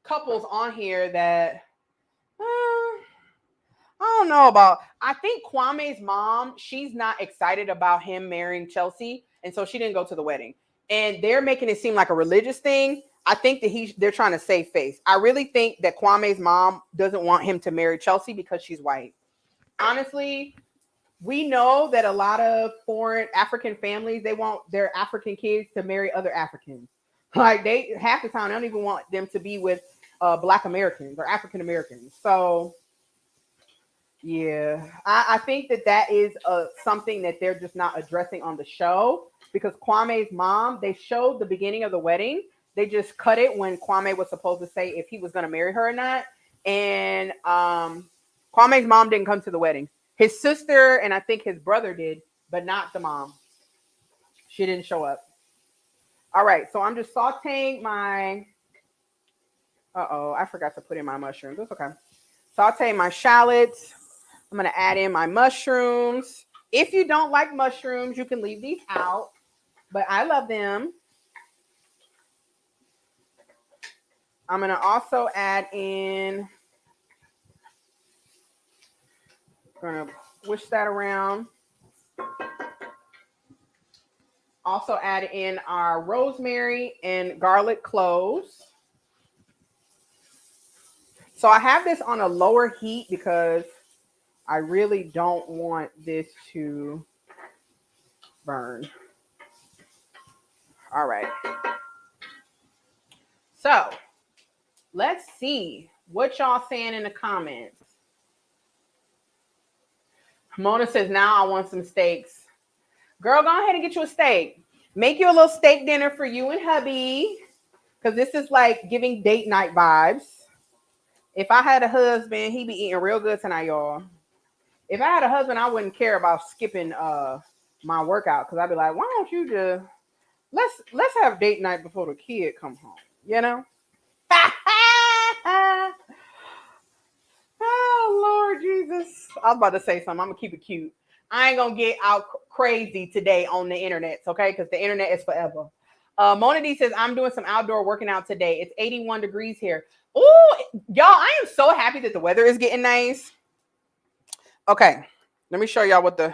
couples on here that I don't know about. I think Kwame's mom, she's not excited about him marrying Chelsea, and so she didn't go to the wedding. And they're making it seem like a religious thing. I think that they're trying to save face. I really think that Kwame's mom doesn't want him to marry Chelsea because she's white. Honestly, we know that a lot of foreign African families, they want their African kids to marry other Africans. Like half the time, they don't even want them to be with Black Americans or African Americans. So yeah, I think that is something that they're just not addressing on the show because Kwame's mom, they showed the beginning of the wedding. They just cut it when Kwame was supposed to say if he was going to marry her or not. And Kwame's mom didn't come to the wedding. His sister and I think his brother did, but not the mom. She didn't show up. All right, so I'm just sauteing my... I forgot to put in my mushrooms. That's okay. Saute my shallots. I'm going to add in my mushrooms. If you don't like mushrooms, you can leave these out, but I love them. I'm going to also add in... I'm going to Swish that around. Also add in our rosemary and garlic cloves. So I have this on a lower heat because I really don't want this to burn. All right. So let's see what y'all saying in the comments. Mona says, now I want some steaks. Girl, go ahead and get you a steak. Make you a little steak dinner for you and hubby. Because this is like giving date night vibes. If I had a husband, he'd be eating real good tonight, y'all. If I had a husband, I wouldn't care about skipping my workout. Because I'd be like, why don't you just let's have date night before the kid come home, you know? Oh, Lord Jesus. I was about to say something. I'm going to keep it cute. I ain't going to get out crazy today on the internet, okay? Because the internet is forever. Mona D says, I'm doing some outdoor working out today. It's 81 degrees here. Ooh, y'all, I am so happy that the weather is getting nice. Okay, let me show y'all what the...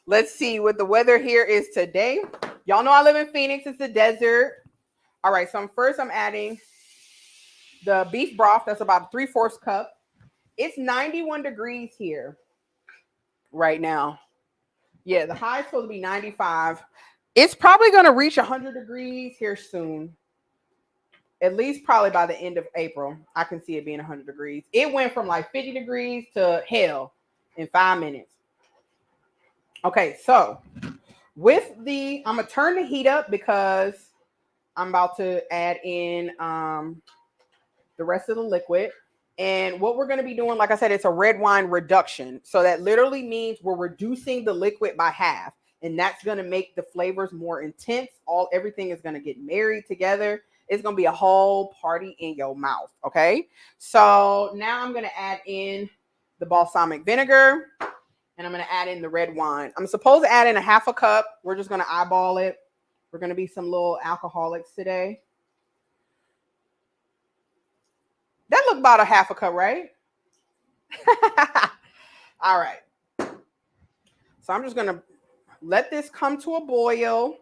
Let's see what the weather here is today. Y'all know I live in Phoenix. It's the desert. All right, so I'm adding the beef broth. That's about 3/4 cup. It's 91 degrees here right now. Yeah, the high is supposed to be 95. It's probably going to reach 100 degrees here soon. At least probably by the end of April. I can see it being 100 degrees. It went from like 50 degrees to hell in 5 minutes. Okay, so with the, I'm going to turn the heat up because I'm about to add in the rest of the liquid. And what we're going to be doing, like I said, it's a red wine reduction. So that literally means we're reducing the liquid by half. And that's going to make the flavors more intense. Everything is going to get married together. It's going to be a whole party in your mouth. Okay. So now I'm going to add in the balsamic vinegar. And I'm going to add in the red wine. I'm supposed to add in a 1/2 cup. We're just going to eyeball it. We're going to be some little alcoholics today. That looked about a 1/2 cup, right? All right. So I'm just going to let this come to a boil.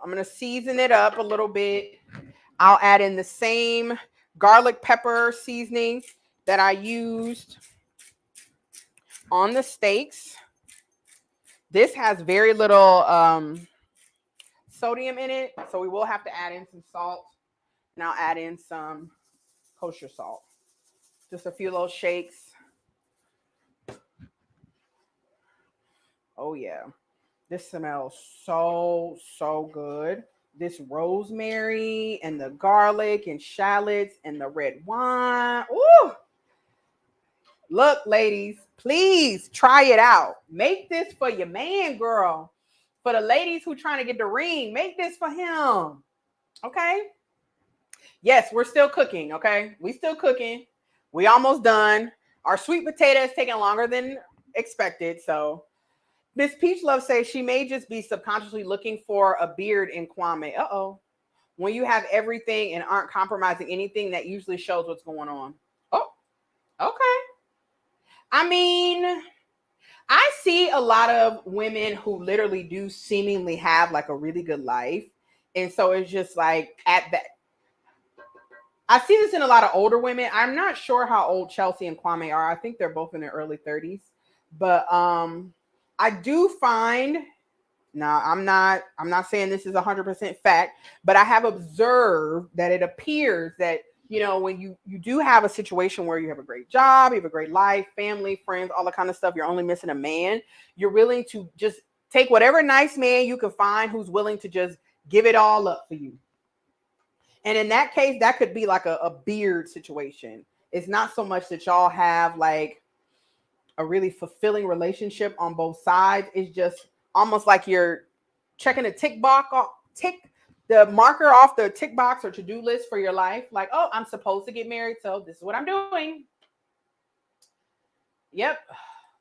I'm going to season it up a little bit. I'll add in the same garlic pepper seasoning that I used on the steaks. This has very little sodium in it, so we will have to add in some salt. And I'll add in some kosher salt. Just a few little shakes. Oh, yeah. This smells so good. This rosemary and the garlic and shallots and the red wine. Ooh. Look, ladies, please try it out. Make this for your man, girl. For the ladies who trying to get the ring, make this for him. Okay? Yes, we're still cooking, okay? We still cooking. We almost done. Our sweet potato is taking longer than expected, so Miss Peach Love says she may just be subconsciously looking for a beard in Kwame. Uh-oh. When you have everything and aren't compromising anything, that usually shows what's going on. Oh, okay. I mean, I see a lot of women who literally do seemingly have like a really good life. And so it's just like at that. I see this in a lot of older women. I'm not sure how old Chelsea and Kwame are. I think they're both in their early 30s. But I do find, now I'm not saying this is 100% fact, but I have observed that it appears that, you know, when you do have a situation where you have a great job, you have a great life, family, friends, all that kind of stuff, you're only missing a man, you're willing to just take whatever nice man you can find who's willing to just give it all up for you. And in that case, that could be like a beard situation. It's not so much that y'all have like a really fulfilling relationship on both sides. It's just almost like you're checking a tick the marker off the tick box or to-do list for your life. Like, oh, I'm supposed to get married, so this is what I'm doing. Yep.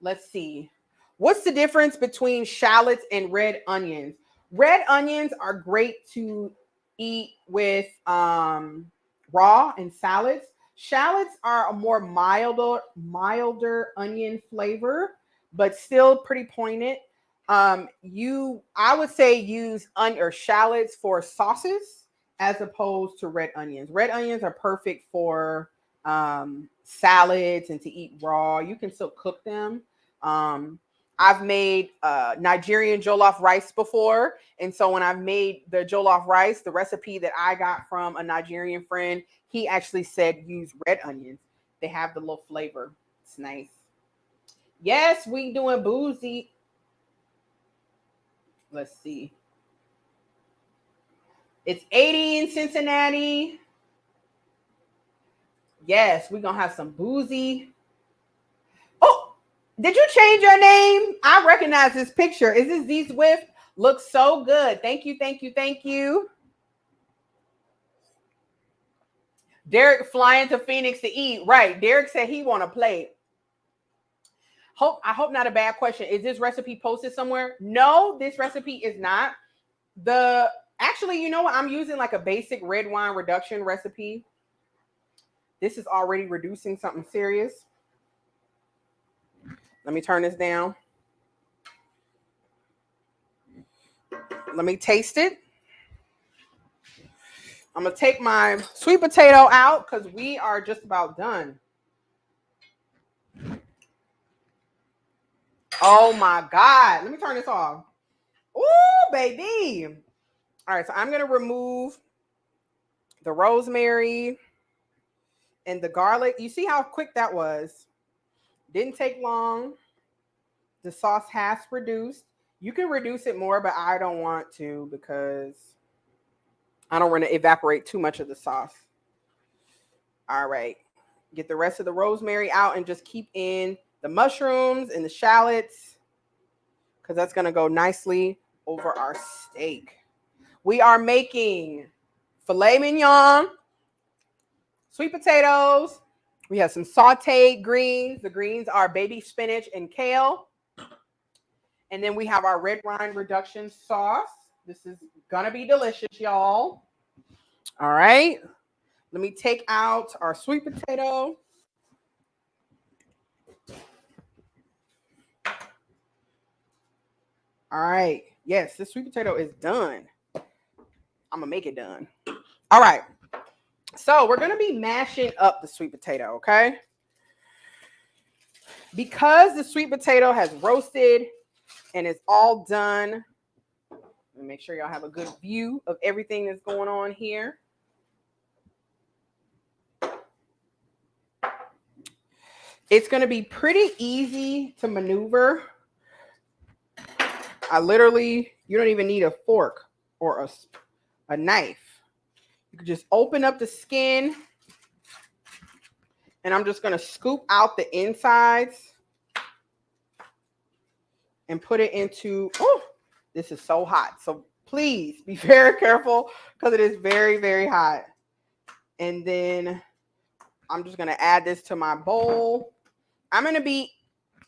Let's see. What's the difference between shallots and red onions? Red onions are great to eat with raw and salads. Shallots are a more milder onion flavor, but still pretty poignant. I would say use or shallots for sauces as opposed to red onions. Red onions are perfect for salads and to eat raw. You can still cook them. Um, I've made Nigerian jollof rice before. And so when I've made the jollof rice, the recipe that I got from a Nigerian friend, he actually said use red onions. They have the little flavor. It's nice. Yes, we doing boozy. Let's see. It's 80 in Cincinnati. Yes, we're gonna have some boozy. Oh, did you change your name? I recognize this picture. Is this Z Swift? Looks so good. Thank you, thank you, thank you. Derek flying to Phoenix to eat. Right. Derek said he want to play. I hope not a bad question. Is this recipe posted somewhere? No, this recipe is not. Actually, you know what? I'm using like a basic red wine reduction recipe. This is already reducing something serious. Let me turn this down. Let me taste it. I'm going to take my sweet potato out because we are just about done. Oh my God. Let me turn this off. Ooh, baby. All right, so I'm going to remove the rosemary and the garlic. You see how quick that was? Didn't take long. The sauce has reduced. You can reduce it more, but I don't want to because I don't want to evaporate too much of the sauce. All right. Get the rest of the rosemary out and just keep in the mushrooms and the shallots because that's going to go nicely over our steak. We are making filet mignon, sweet potatoes. We have some sauteed greens. The greens are baby spinach and kale. And then we have our red wine reduction sauce. This is going to be delicious, y'all. All right. Let me take out our sweet potato. All right. Yes, this sweet potato is done. I'm going to make it done. All right. So we're going to be mashing up the sweet potato, okay? Because the sweet potato has roasted and it's all done. Let me make sure y'all have a good view of everything that's going on here. It's going to be pretty easy to maneuver. You don't even need a fork or a knife. You can just open up the skin. And I'm just going to scoop out the insides and put it into, oh, this is so hot. So please be very careful because it is very, very hot. And then I'm just going to add this to my bowl. I'm going to be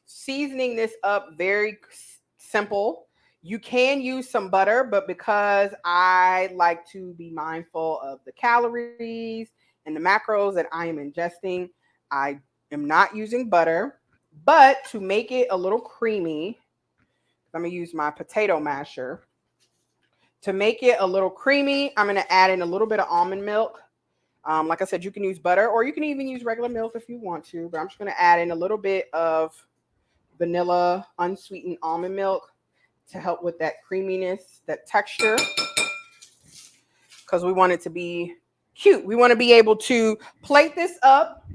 seasoning this up very simple. You can use some butter, but because I like to be mindful of the calories and the macros that I am ingesting, I am not using butter. But to make it a little creamy, I'm going to use my potato masher. To make it a little creamy, I'm going to add in a little bit of almond milk. Like I said, you can use butter or you can even use regular milk if you want to. But I'm just going to add in a little bit of vanilla unsweetened almond milk to help with that creaminess, that texture. Because we want it to be cute. We want to be able to plate this up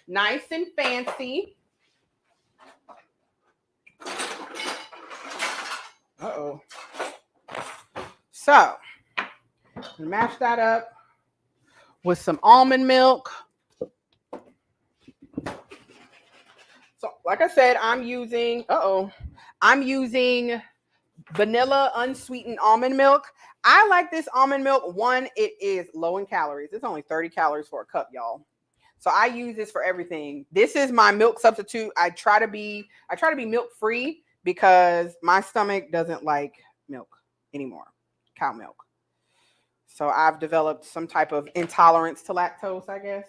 nice and fancy. Uh-oh. So, mash that up with some almond milk. So, like I said, I'm using vanilla unsweetened almond milk. I like this almond milk. One, it is low in calories. It's only 30 calories for a cup, y'all. So I use this for everything. This is my milk substitute. I try to be milk free because my stomach doesn't like milk anymore, cow milk. So I've developed some type of intolerance to lactose, I guess.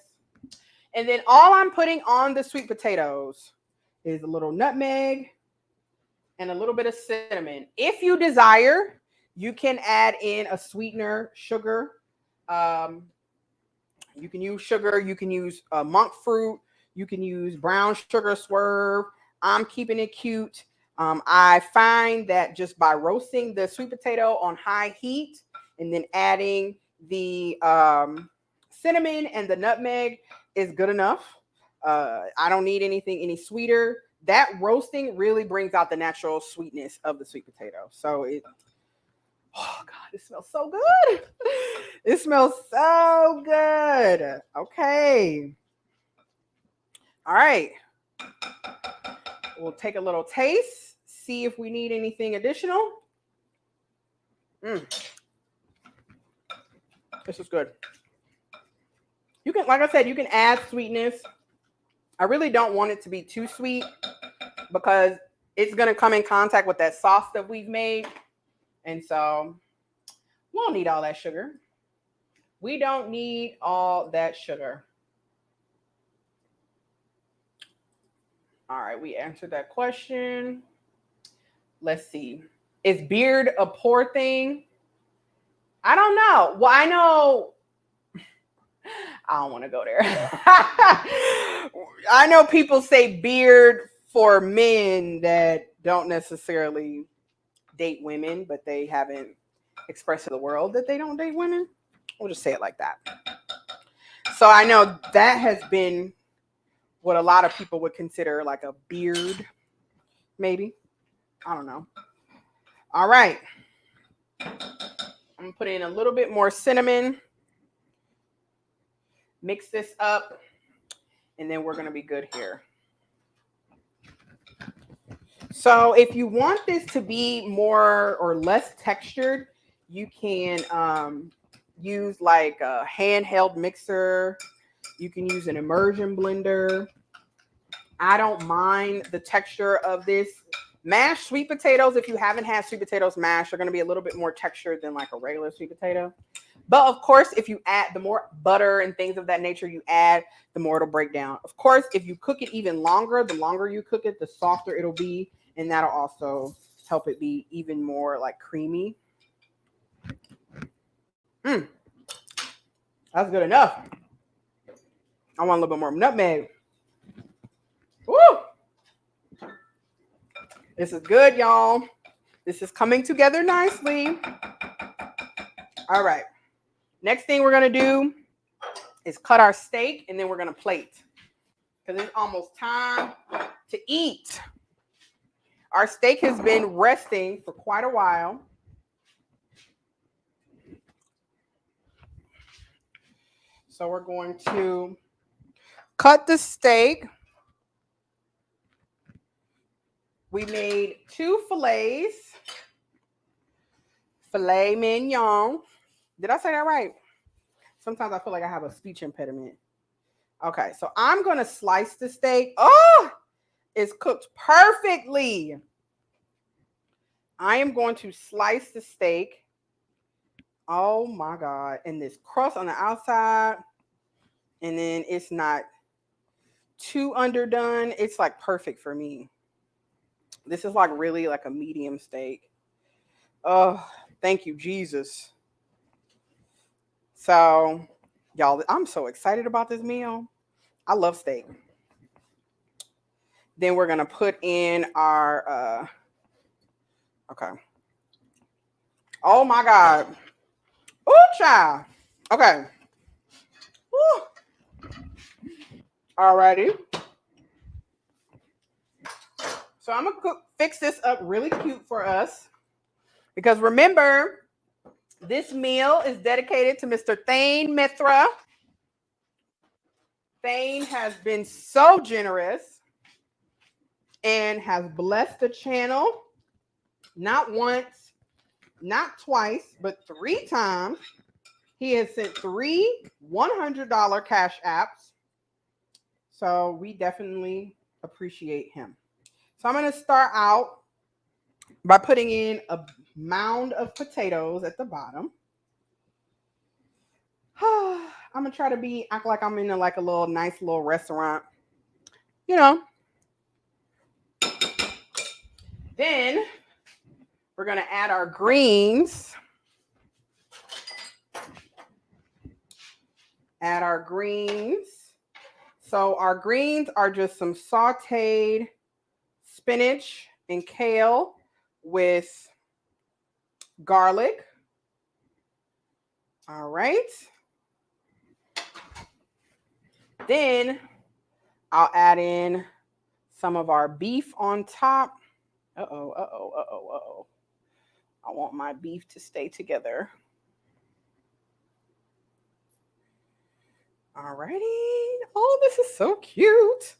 And then all I'm putting on the sweet potatoes is a little nutmeg and a little bit of cinnamon. If you desire, you can add in a sweetener, sugar. Um, you can use sugar. You can use monk fruit. You can use brown sugar swerve. I'm keeping it cute. I find that just by roasting the sweet potato on high heat and then adding the cinnamon and the nutmeg is good enough. I don't need anything any sweeter. That roasting really brings out the natural sweetness of the sweet potato. So it, oh God, it smells so good. It smells so good. Okay. All right. We'll take a little taste, see if we need anything additional. This is good. You can, like I said, you can add sweetness. I really don't want it to be too sweet because it's going to come in contact with that sauce that we've made. And so we don't need all that sugar. We don't need all that sugar. All right, we answered that question. Let's see. Is beard a poor thing? I don't know. Well, I know. I don't want to go there. I know people say beard for men that don't necessarily date women, but they haven't expressed to the world that they don't date women. We'll just say it like that. So I know that has been what a lot of people would consider like a beard, maybe. I don't know. All right. I'm going to put in a little bit more cinnamon. Mix this up, and then we're going to be good here. So if you want this to be more or less textured, you can use like a handheld mixer. You can use an immersion blender. I don't mind the texture of this. Mashed sweet potatoes, if you haven't had sweet potatoes mashed, are going to be a little bit more textured than like a regular sweet potato. But of course, if you add, the more butter and things of that nature you add, the more it'll break down. Of course, if you cook it even longer, the longer you cook it, the softer it'll be. And that'll also help it be even more like creamy. That's good enough. I want a little bit more nutmeg. Woo! This is good, y'all. This is coming together nicely. All right. Next thing we're going to do is cut our steak, and then we're going to plate because it's almost time to eat. Our steak has been resting for quite a while. So we're going to cut the steak. We made 2 fillets. Filet mignon. Did I say that right? Sometimes I feel like I have a speech impediment. Okay, so I'm going to slice the steak. Oh, it's cooked perfectly. I am going to slice the steak. Oh my God. And this crust on the outside. And then it's not too underdone. It's like perfect for me. This is like really like a medium steak. Oh, thank you, Jesus. So, y'all, I'm so excited about this meal. I love steak. Then we're going to put in our, okay. Oh my God. Ooh, child. Okay. Woo. Alrighty. So I'm going to fix this up really cute for us. Because remember, this meal is dedicated to Mr. Thane Mithra. Thane has been so generous and has blessed the channel not once, not twice, but 3 times. He has sent 3 $100 cash apps. So we definitely appreciate him. So I'm going to start out by putting in a mound of potatoes at the bottom. I'm gonna try to act like I'm in like a little nice little restaurant, you know. Then we're gonna add our greens. Add our greens. So our greens are just some sauteed spinach and kale with garlic. All right. Then I'll add in some of our beef on top. Uh-oh. I want my beef to stay together. All righty. Oh, this is so cute.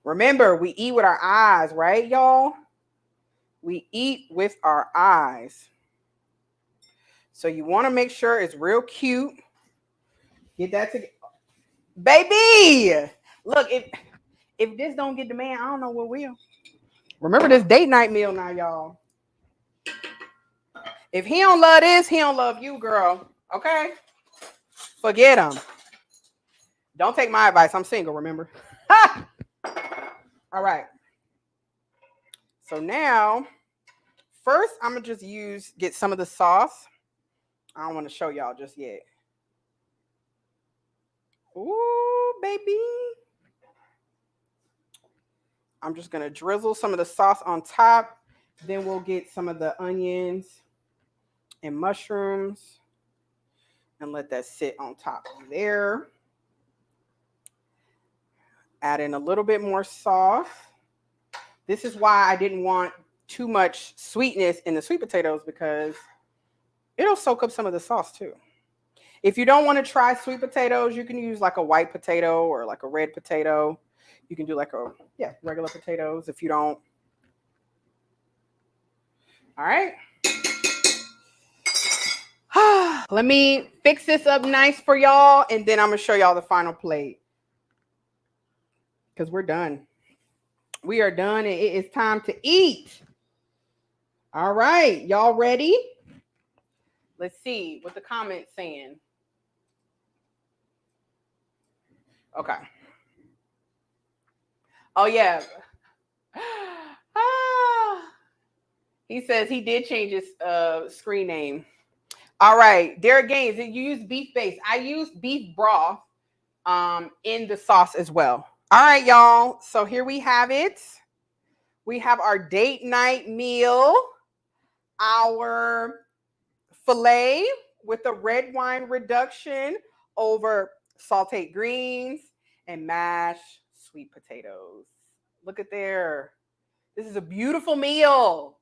Remember, we eat with our eyes, right, y'all? We eat with our eyes. So you want to make sure it's real cute. Get that together. Baby! Look, if this don't get the man, I don't know what will. Remember this date night meal now, y'all. If he don't love this, he don't love you, girl. Okay? Forget him. Don't take my advice. I'm single, remember? All right. So now, first, I'm going to just get some of the sauce. I don't want to show y'all just yet. Ooh, baby. I'm just going to drizzle some of the sauce on top. Then we'll get some of the onions and mushrooms and let that sit on top there. Add in a little bit more sauce. This is why I didn't want too much sweetness in the sweet potatoes, because it'll soak up some of the sauce too. If you don't want to try sweet potatoes, you can use like a white potato or like a red potato. You can do like regular potatoes if you don't. All right. Let me fix this up nice for y'all, and then I'm going to show y'all the final plate. Because we're done. We are done, and it is time to eat. All right. Y'all ready? Let's see what the comments saying. Okay. Oh, yeah. He says he did change his screen name. All right. Derek Gaines, you use beef base. I use beef broth in the sauce as well. All right, y'all. So here we have it. We have our date night meal, our filet with a red wine reduction over sauteed greens and mashed sweet potatoes. Look at there. This is a beautiful meal.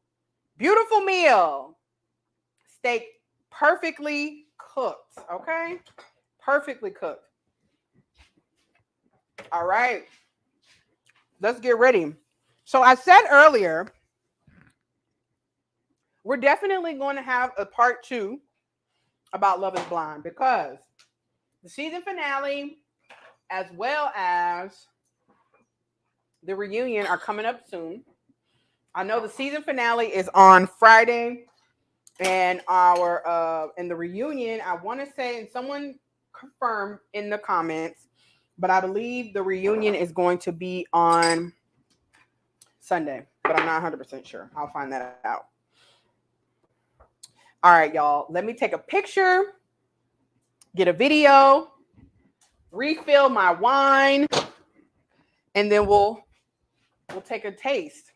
Beautiful meal. Steak perfectly cooked, okay? Perfectly cooked. All right. Let's get ready. So I said earlier, we're definitely going to have a part 2 about Love is Blind, because the season finale as well as the reunion are coming up soon. I know the season finale is on Friday, and the reunion, I want to say, and someone confirm in the comments, but I believe the reunion is going to be on Sunday, but I'm not 100% sure. I'll find that out. All right, y'all. Let me take a picture, get a video, refill my wine, and then we'll take a taste.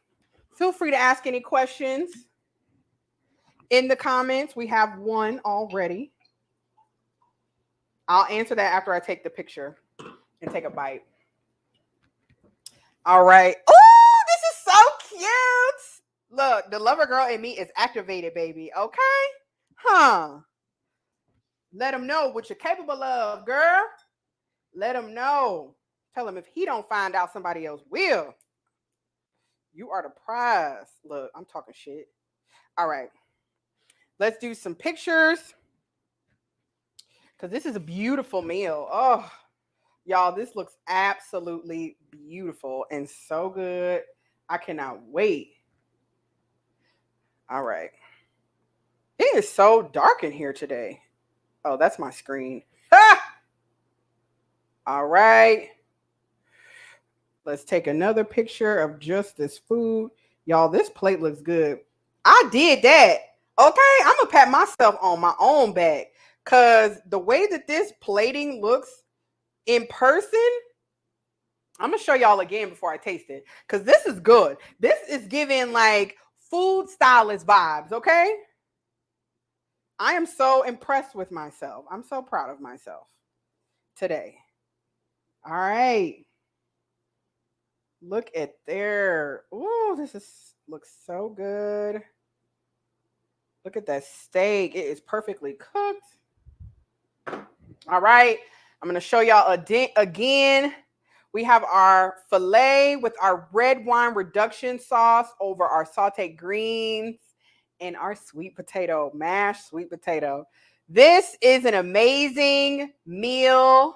Feel free to ask any questions in the comments. We have one already. I'll answer that after I take the picture and take a bite. All right. Oh, this is so cute. Look, the lover girl in me is activated, baby. Okay? Huh. Let him know what you're capable of, girl. Let him know. Tell him if he don't find out, somebody else will. You are the prize. Look, I'm talking shit. All right. Let's do some pictures, because this is a beautiful meal. Oh, y'all, this looks absolutely beautiful and so good. I cannot wait. All right. It is so dark in here today. Oh, that's my screen. All right. Let's take another picture of just this food. Y'all, this plate looks good. I did that. Okay, I'm gonna pat myself on my own back because the way that this plating looks in person, I'm gonna show y'all again before I taste it because this is good. This is giving like food stylist vibes. Okay, I am so impressed with myself. I'm so proud of myself today. All right. Look at there. Ooh, looks so good. Look at that steak. It is perfectly cooked. All right. I'm going to show y'all again. We have our filet with our red wine reduction sauce over our sauteed greens and our sweet potato, mashed sweet potato. This is an amazing meal,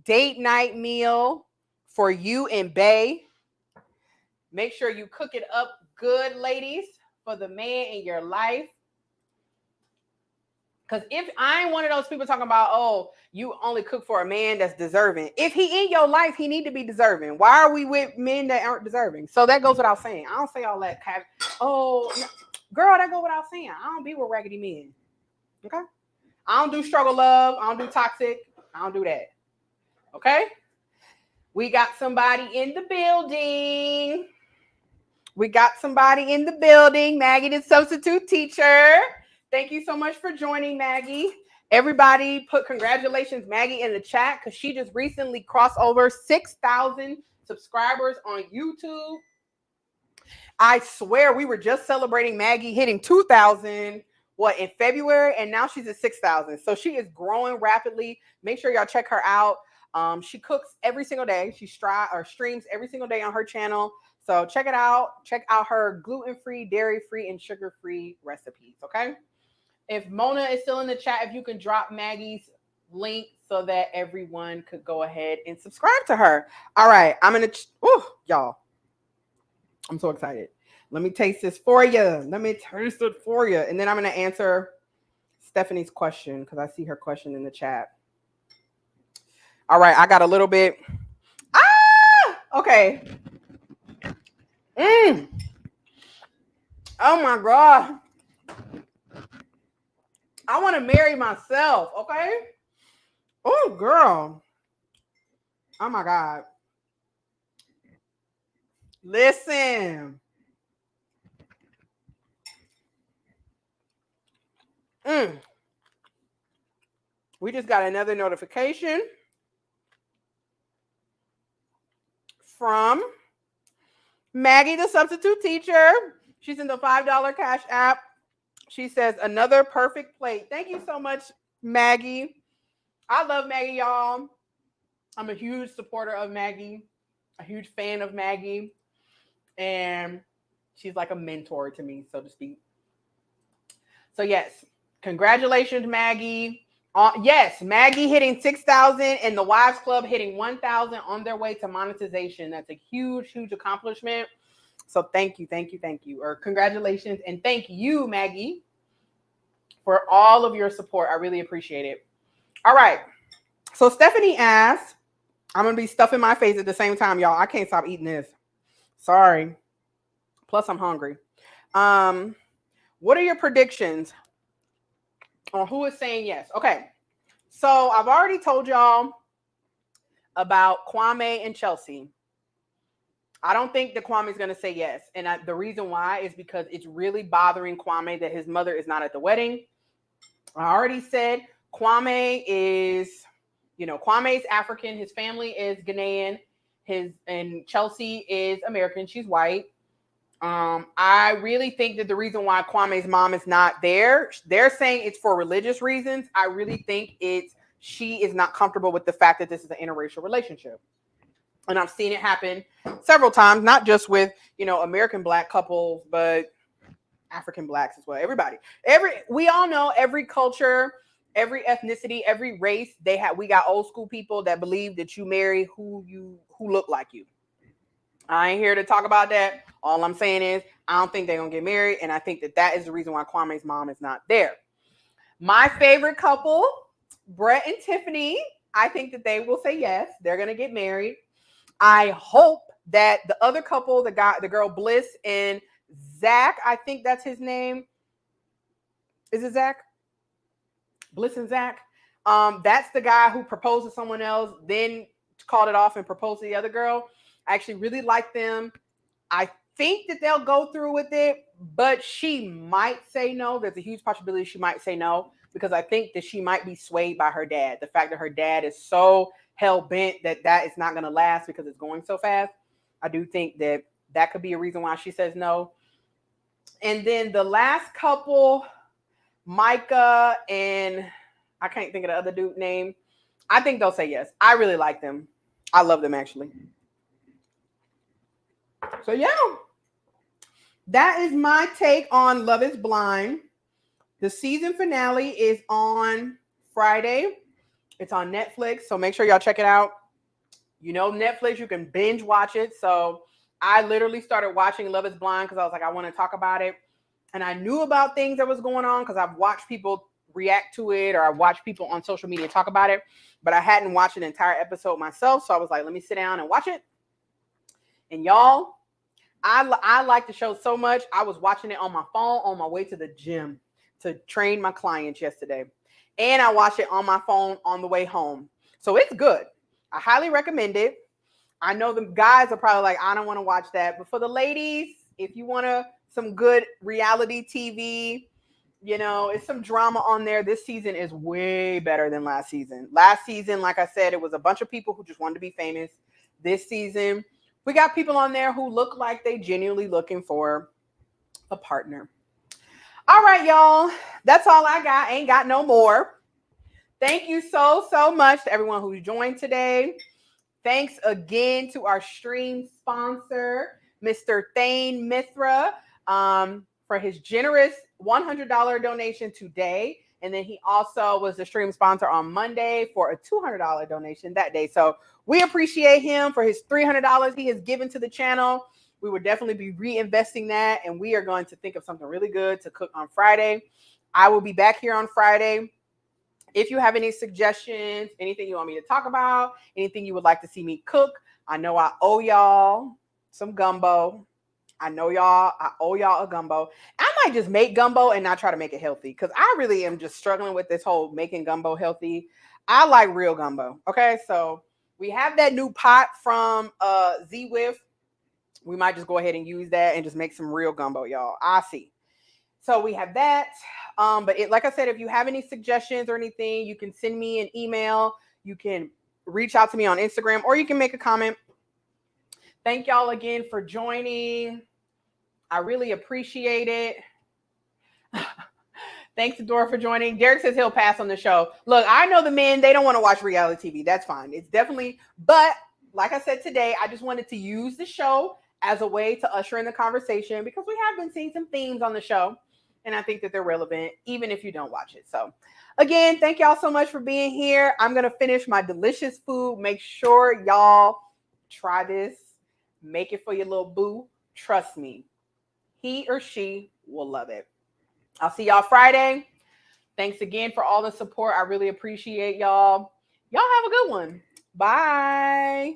date night meal for you and Bae. Make sure you cook it up good, ladies, for the man in your life. Because if I ain't one of those people talking about, oh, you only cook for a man that's deserving. If he in your life, he need to be deserving. Why are we with men that aren't deserving? So that goes without saying. I don't say all that. Oh, girl, that goes without saying. I don't be with raggedy men. Okay? I don't do struggle love. I don't do toxic. I don't do that. Okay? We got somebody in the building. Maggie, the substitute teacher. Thank you so much for joining, Maggie. Everybody put congratulations, Maggie, in the chat because she just recently crossed over 6,000 subscribers on YouTube. I swear we were just celebrating Maggie hitting 2,000 in February, and now she's at 6,000. So she is growing rapidly. Make sure y'all check her out. She cooks every single day. She streams every single day on her channel. So check it out. Check out her gluten-free, dairy-free, and sugar-free recipes, okay? If Mona is still in the chat, if you can drop Maggie's link so that everyone could go ahead and subscribe to her. All right, I'm going to, y'all. I'm so excited. Let me taste this for you. And then I'm going to answer Stephanie's question because I see her question in the chat. All right, I got a little bit. Okay. Oh my God. I want to marry myself, okay? Oh, girl. Oh my God. Listen. We just got another notification from Maggie, the substitute teacher. She's in the $5 Cash App. She says, another perfect plate. Thank you so much, Maggie. I love Maggie, y'all. I'm a huge supporter of Maggie, a huge fan of Maggie. And she's like a mentor to me, so to speak. So, yes, congratulations, Maggie. Yes, Maggie hitting 6,000 and the Wives Club hitting 1,000 on their way to monetization. That's a huge, huge accomplishment. So thank you. Or congratulations. And thank you, Maggie, for all of your support. I really appreciate it. All right. So Stephanie asked, I'm going to be stuffing my face at the same time, y'all. I can't stop eating this. Sorry. Plus, I'm hungry. What are your predictions on who is saying yes? Okay. So I've already told y'all about Kwame and Chelsea. I don't think that Kwame is going to say yes. And the reason why is because it's really bothering Kwame that his mother is not at the wedding. I already said Kwame is, Kwame's African. His family is Ghanaian. And Chelsea is American. She's white. I really think that the reason why Kwame's mom is not there, they're saying it's for religious reasons. I really think she is not comfortable with the fact that this is an interracial relationship. And I've seen it happen several times, not just with, American Black couples, but African Blacks as well. Everybody. We all know every culture, every ethnicity, every race, we got old school people that believe that you marry who look like you. I ain't here to talk about that. All I'm saying is I don't think they're going to get married. And I think that is the reason why Kwame's mom is not there. My favorite couple, Brett and Tiffany. I think that they will say yes. They're going to get married. I hope that the other couple, the girl Bliss and Zach, I think that's his name. Is it Zach? Bliss and Zach. That's the guy who proposed to someone else, then called it off and proposed to the other girl. I actually really like them. I think that they'll go through with it, but she might say no. There's a huge possibility she might say no because I think that she might be swayed by her dad. The fact that her dad is so hell bent that is not going to last because it's going so fast. I do think that could be a reason why she says no. And then the last couple, Micah and I can't think of the other dude name. I think they'll say yes. I really like them. I love them actually. So yeah, that is my take on Love is Blind. The season finale is on Friday. It's on Netflix, so make sure y'all check it out. You know, Netflix, you can binge watch it. So I literally started watching Love is Blind because I was like, I want to talk about it. And I knew about things that was going on because I've watched people react to it or I watched people on social media talk about it, but I hadn't watched an entire episode myself. So I was like, let me sit down and watch it. And y'all, I like the show so much. I was watching it on my phone on my way to the gym to train my clients yesterday. And I watched it on my phone on the way home. So it's good. I highly recommend it. I know the guys are probably like, I don't want to watch that. But for the ladies, if you want some good reality TV, you know, it's some drama on there. This season is way better than last season. Last season, like I said, it was a bunch of people who just wanted to be famous. This season, we got people on there who look like they genuinely looking for a partner. All right, y'all. That's all I got. Ain't got no more. Thank you so much to everyone who joined today. Thanks again to our stream sponsor, Mr. Thane Mithra, for his generous $100 donation today. And then he also was the stream sponsor on Monday for a $200 donation that day. So we appreciate him for his $300 he has given to the channel. We will definitely be reinvesting that. And we are going to think of something really good to cook on Friday. I will be back here on Friday. If you have any suggestions, anything you want me to talk about, anything you would like to see me cook, I know I owe y'all some gumbo. I owe y'all a gumbo. I might just make gumbo and not try to make it healthy because I really am just struggling with this whole making gumbo healthy. I like real gumbo. Okay, so we have that new pot from Z-Whiff. We might just go ahead and use that and just make some real gumbo, y'all. I see. So we have that. But like I said, if you have any suggestions or anything, you can send me an email. You can reach out to me on Instagram or you can make a comment. Thank y'all again for joining. I really appreciate it. Thanks to Dora for joining. Derek says he'll pass on the show. Look, I know the men, they don't want to watch reality TV. That's fine. It's definitely, but like I said today, I just wanted to use the show as a way to usher in the conversation because we have been seeing some themes on the show. And I think that they're relevant, even if you don't watch it. So again, thank y'all so much for being here. I'm going to finish my delicious food. Make sure y'all try this. Make it for your little boo. Trust me, he or she will love it. I'll see y'all Friday. Thanks again for all the support. I really appreciate y'all. Y'all have a good one. Bye.